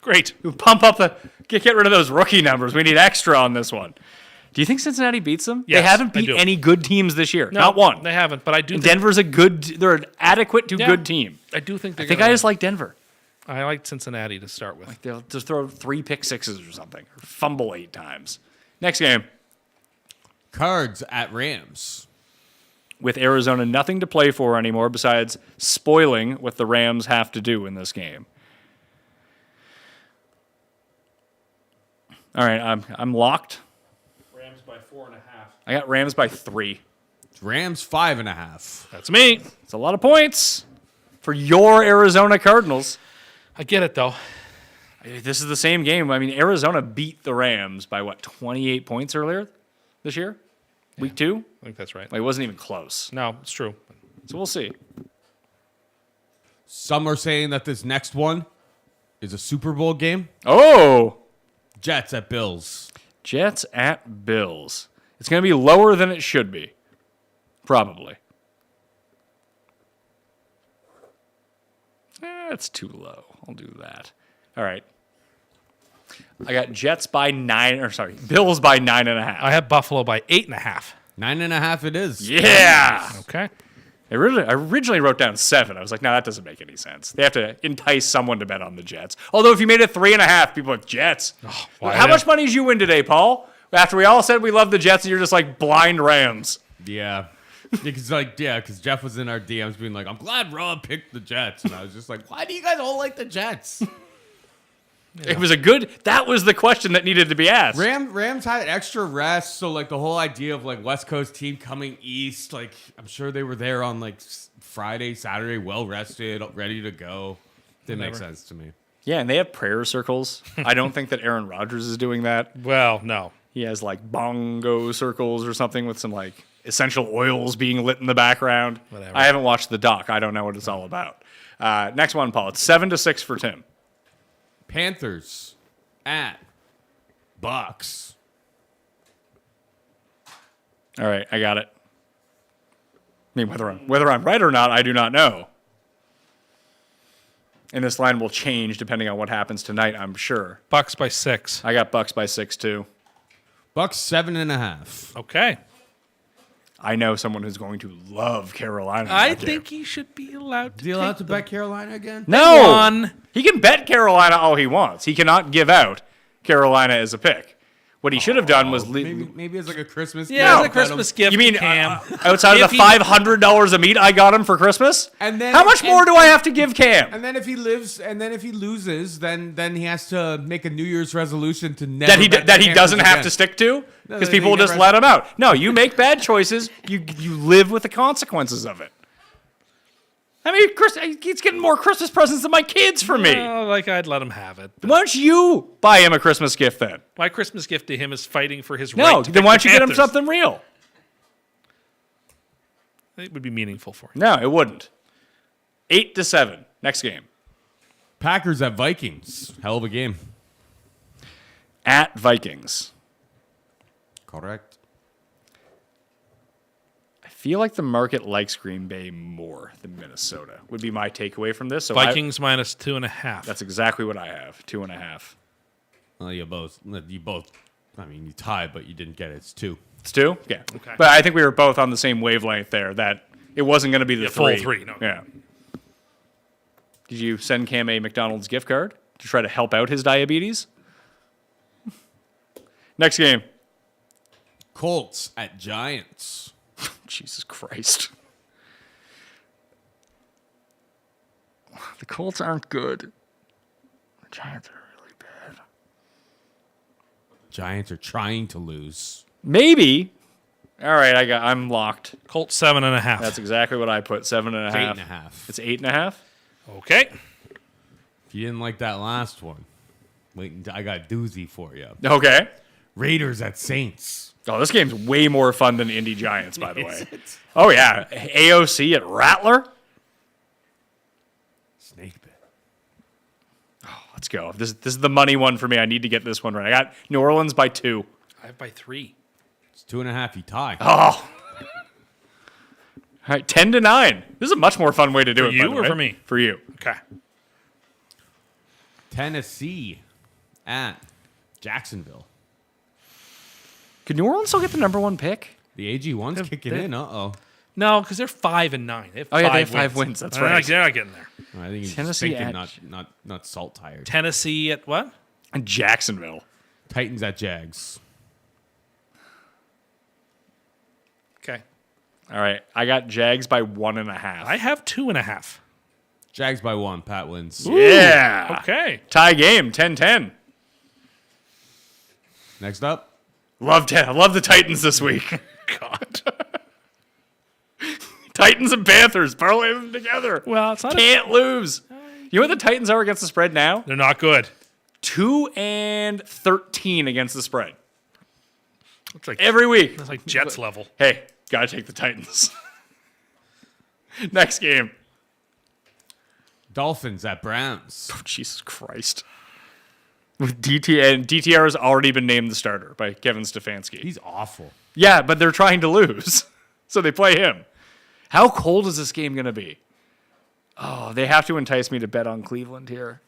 D: Great.
C: We'll pump up the. Get rid of those rookie numbers. We need extra on this one. Do you think Cincinnati beats them?
D: Yes,
C: they haven't
D: I
C: beat
D: do.
C: any good teams this year.
D: No,
C: Not one.
D: They haven't, but I do think,
C: Denver's a good. They're an adequate to
D: Yeah.
C: good team.
D: I do think they're
C: I think
D: gonna
C: I just
D: win.
C: like Denver.
D: I like Cincinnati to start with.
C: They'll just throw 3 pick sixes or something, or fumble 8 times. Next game.
E: Cards at Rams.
C: With Arizona nothing to play for anymore besides spoiling what the Rams have to do in this game. All right, I'm locked.
D: Rams by 4.5.
C: I got Rams by 3.
E: Rams 5.5.
D: That's me.
C: It's a lot of points for your Arizona Cardinals.
D: I get it though.
C: This is the same game. I mean, Arizona beat the Rams by, 28 points earlier this year? Week 2?
D: I think that's right.
C: Like, it wasn't even close.
D: No, it's true.
C: So we'll see.
E: Some are saying that this next one is a Super Bowl game.
C: Oh!
E: Jets at Bills.
C: Jets at Bills. It's going to be lower than it should be. Probably. That's too low. I'll do that. All right. I got Bills by 9.5.
D: I have Buffalo by 8.5.
E: 9.5 it is.
C: Yeah.
D: Okay.
C: I originally wrote down 7. I was like, no, that doesn't make any sense. They have to entice someone to bet on the Jets. Although if you made it 3.5, people are like, Jets.
D: why
C: How
D: not?
C: much money did you win today, Paul? After we all said we love the Jets and you're just like blind Rams.
E: Yeah. Because Jeff was in our DMs being like, I'm glad Rob picked the Jets. And I was just like, why do you guys all like the Jets?
C: It was that was the question that needed to be asked.
E: Rams had extra rest, so like the whole idea of like West Coast team coming east, like I'm sure they were there on like Friday, Saturday, well rested, ready to go. Didn't make sense to me.
C: Yeah, and they have prayer circles. I don't think that Aaron Rodgers is doing that.
D: Well, no.
C: He has like bongo circles or something with some like essential oils being lit in the background.
D: Whatever.
C: I haven't watched the doc. I don't know what it's all about. Next one, Paul. It's 7-6 for Tim.
E: Panthers at Bucks.
C: All right, I got it. I mean, whether I'm right or not, I do not know. And this line will change depending on what happens tonight, I'm sure.
D: Bucks by 6.
C: I got Bucks by 6 too.
E: Bucks 7.5.
D: Okay.
C: I know someone who's going to love Carolina. in
D: I
C: that game.
D: think he should be allowed to.
E: Is he allowed to bet Carolina again?
C: No,
D: One.
C: he can bet Carolina all he wants. He cannot give out Carolina as a pick. What he should have done was
E: Maybe it's like a Christmas gift.
D: Yeah, it's a
E: bet him.
D: Christmas gift.
C: You mean
D: to Cam?
C: outside of
D: If
C: the
D: he-
C: $500 a meat I got him for Christmas?
E: And then-
C: how much
E: and-
C: more do I have to give Cam?
E: And then if he loses, then he has to make a New Year's resolution to never bet the
C: That he
E: Panthers
C: doesn't have
E: again.
C: to stick to
E: No,
C: because
E: that
C: people
E: he
C: will just
E: never
C: let him out. No, you make bad choices. You live with the consequences of it. I mean, he's getting more Christmas presents than my kids for me.
D: Like I'd let him have it.
C: Why don't you buy him a Christmas gift then?
D: My Christmas gift to him is fighting for his
C: No,
D: right to
C: then
D: pick
C: why
D: the
C: don't you get him
D: Panthers.
C: something real?
D: It would be meaningful for him.
C: No, it wouldn't. 8-7. Next game.
E: Packers at Vikings. Hell of a game.
C: At Vikings.
E: Correct.
C: I feel like the market likes Green Bay more than Minnesota, would be my takeaway from this. So
D: Vikings minus 2.5.
C: that's exactly what I have. 2.5.
E: Well, you both. I mean, you tied, but you didn't get it. It's 2.
C: It's 2? Yeah.
D: Okay.
C: But I think we were both on the same wavelength there that it wasn't going to be the
D: full
C: 3.
D: 3, no.
C: Yeah. Did you send Cam a McDonald's gift card to try to help out his diabetes? Next game.
E: Colts at Giants.
C: Jesus Christ. The Colts aren't good. The Giants are really bad.
E: Giants are trying to lose.
C: Maybe. All right, I'm locked.
D: Colts 7.5.
C: That's exactly what I put. 7.5.
E: It's 8.5.
C: It's 8.5.
D: Okay.
E: If you didn't like that last one, wait until I got a doozy for you.
C: Okay.
E: Raiders at Saints.
C: Oh, this game's way more fun than Indy Giants, by the way. Oh yeah, AOC at Rattler.
E: Snake bit.
C: Let's go. This is the money one for me. I need to get this one right. I got New Orleans by 2.
D: I have by 3.
E: It's 2.5. You tie.
C: Oh. All right, 10-9. This is a much more fun way to do
D: For
C: it.
D: you
C: by the
D: or
C: way.
D: for me?
C: For you.
D: Okay.
E: Tennessee at Jacksonville.
C: Could New Orleans still get the number 1 pick?
E: The AG1's kicking in. Uh-oh.
D: No, because they're 5-9. They have
C: Oh, yeah, they have
D: 5
C: 5 wins. That's
D: They're not-
C: right.
D: They're not getting there.
E: I think he's
C: Tennessee
E: just thinking,
C: at-
E: not salt tired.
D: Tennessee at what?
C: And Jacksonville.
E: Titans at Jags.
D: Okay.
C: All right, I got Jags by 1.5.
D: I have 2.5.
E: Jags by 1. Pat wins.
C: Yeah.
D: Okay.
C: Tie game, 10-10.
E: Next up.
C: Love the Titans this week.
D: God.
C: Titans and Panthers, parlay them together.
D: Well, it's not.
C: Can't lose. You know what the Titans are against the spread now?
D: They're not good.
C: 2-13 against the spread
D: It's like
C: every week.
D: It's like Jets level.
C: Hey, gotta take the Titans. Next game.
E: Dolphins at Browns.
C: Oh, Jesus Christ. With DTR has already been named the starter by Kevin Stefanski.
E: He's awful.
C: Yeah, but they're trying to lose, so they play him. How cold is this game going to be? Oh, they have to entice me to bet on Cleveland here.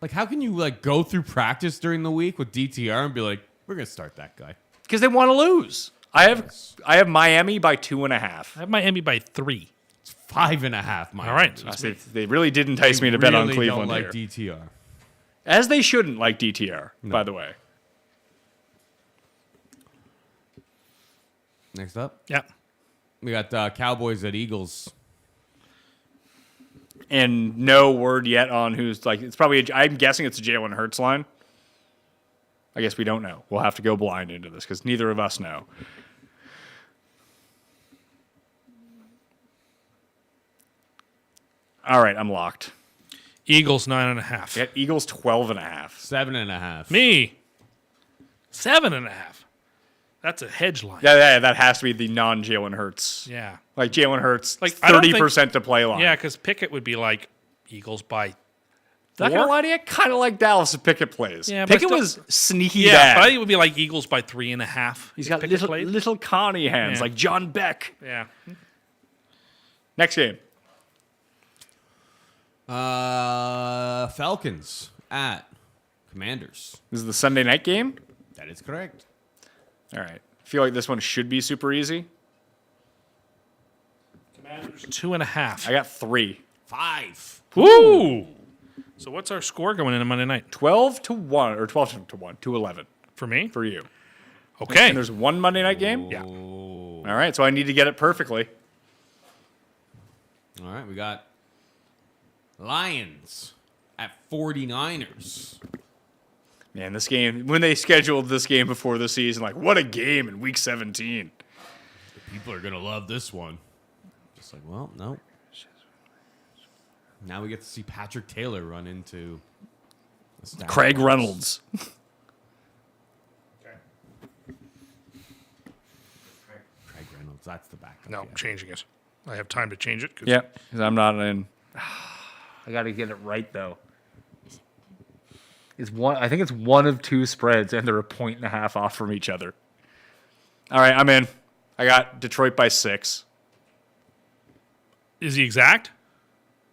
E: Like, how can you, like, go through practice during the week with DTR and be like, we're going to start that guy?
C: Because they want to lose. I have Miami by 2.5.
D: I have Miami by 3.
E: 5.5. Miami.
D: All right.
C: They really did entice me to bet on Cleveland
E: don't like
C: here.
E: DTR.
C: As they shouldn't like DTR, by the way.
E: Next up,
D: Yeah.
E: we got Cowboys at Eagles.
C: And no word yet on who's like. It's probably. I'm guessing it's a Jalen Hurts line. I guess we don't know. We'll have to go blind into this because neither of us know. All right, I'm locked.
D: Eagles 9.5.
C: I got Eagles 12.5.
E: 7.5.
D: Me 7.5. That's a hedge line.
C: Yeah, that has to be the non-Jalen Hurts.
D: Yeah.
C: Like Jalen Hurts,
D: Like, I don't
C: 30% to play line.
D: Yeah, because Pickett would be like Eagles by.
C: Not gonna lie to you, kind of like Dallas if Pickett plays.
D: Yeah, but
C: Pickett
D: still-
C: was sneaky
D: Yeah,
C: bad.
D: but I think it would be like Eagles by 3.5.
C: He's
D: if
C: got
D: Pickett played.
C: little Connie hands
D: Yeah.
C: like John Beck.
D: Yeah.
C: Next game.
E: Falcons at Commanders.
C: This is the Sunday night game.
E: That is correct.
C: All right. I feel like this one should be super easy.
D: Commanders 2.5.
C: I got 3.
E: 5.
D: Woo! So what's our score going into Monday night
C: 12-1 or 12-1 to 11
D: for me?
C: for you.
D: Okay.
C: And there's one Monday night game.
D: Yeah.
C: All right. So I need to get it perfectly.
E: All right, we got Lions at 49ers.
C: Man, this game, when they scheduled this game before the season, like, what a game in week 17.
E: People are going to love this one. Just like, well, no. Now we get to see Patrick Taylor run into
C: Craig Reynolds.
E: Craig Reynolds, that's the backup.
D: No,
E: yeah.
D: I'm changing it. I have time to change it. 'Cause
C: Yeah, because I'm not in. I got to get it right, though. I think it's one of 2 spreads, and they're 1.5 off from each other. All right, I'm in. I got Detroit by 6.
D: Is he exact?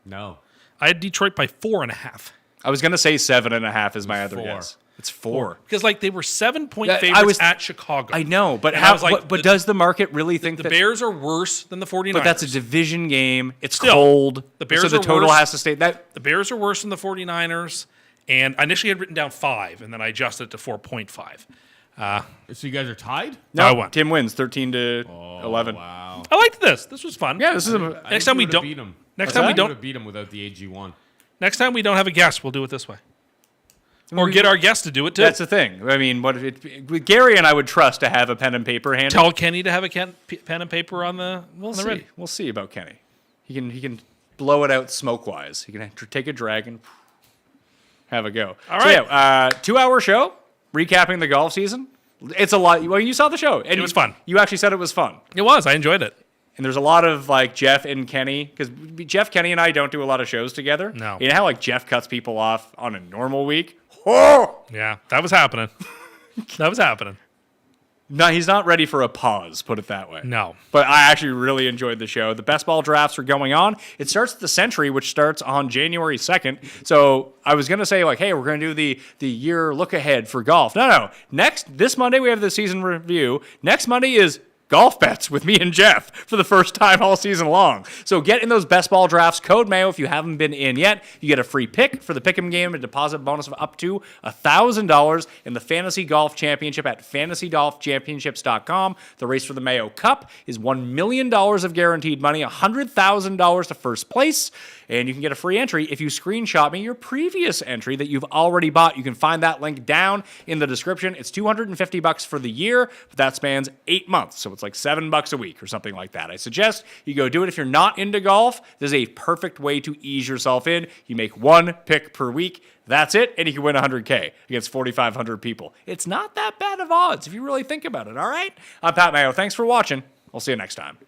E: No.
D: I had Detroit by 4.5.
C: I was going to say 7.5 is my other
E: 4.
C: guess. It's 4.
D: Because like they were 7-point
C: Yeah,
D: favorites at Chicago.
C: I know, but
D: And I was like,
C: but does the market really think
D: the
C: that
D: Bears are worse than the 49ers?
C: But that's a division game. It's
D: Still,
C: cold.
D: the Bears
C: so the
D: are
C: total
D: worse.
C: has to stay that.
D: The Bears are worse than the 49ers. And I initially had written down 5, and then I adjusted it to 4.5.
E: So you guys are tied?
C: No,
D: I won.
C: Tim wins 13-11.
E: Wow.
D: I liked this. This was fun.
C: Yeah, this is
D: Next time we don't.
E: beat him.
D: Next time we
E: would
D: don't.
E: have beat him without the AG1.
D: Next time we don't have a guest, we'll do it this way. Or get our guest to do it too.
C: that's the thing. I mean, with Gary and I would trust to have a pen and paper handy.
D: Tell Kenny to have a pen and paper on the.
C: We'll
D: on the
C: see.
D: ready.
C: We'll see about Kenny. He can blow it out smoke wise. He can take a drag and have a go.
D: All
C: So,
D: right.
C: yeah, 2-hour show recapping the golf season. It's a lot. Well, you saw the show. And
D: It was fun.
C: You actually said it was fun.
D: It was. I enjoyed it.
C: And there's a lot of like Jeff and Kenny, because Jeff, Kenny, and I don't do a lot of shows together.
D: No.
C: You know how like Jeff cuts people off on a normal week? Oh!
D: Yeah, that was happening. That was happening.
C: No, he's not ready for a pause, put it that way.
D: No.
C: But I actually really enjoyed the show. The best ball drafts are going on. It starts at the Century, which starts on January 2nd. So I was going to say, like, hey, we're going to do the year look ahead for golf. No. This Monday, we have the season review. Next Monday is golf bets with me and Jeff for the first time all season long. So get in those best ball drafts. Code Mayo if you haven't been in yet. You get a free pick for the Pick'em game, a deposit bonus of up to $1,000 in the Fantasy Golf Championship at fantasygolfchampionships.com. The race for the Mayo Cup is $1 million of guaranteed money, $100,000 to first place. And you can get a free entry if you screenshot me your previous entry that you've already bought. You can find that link down in the description. It's $250 for the year, but that spans 8 months. So it's like $7 a week or something like that. I suggest you go do it. If you're not into golf, this is a perfect way to ease yourself in. You make 1 pick per week. That's it, and you can win $100K against 4,500 people. It's not that bad of odds if you really think about it, all right? I'm Pat Mayo. Thanks for watching. I'll see you next time.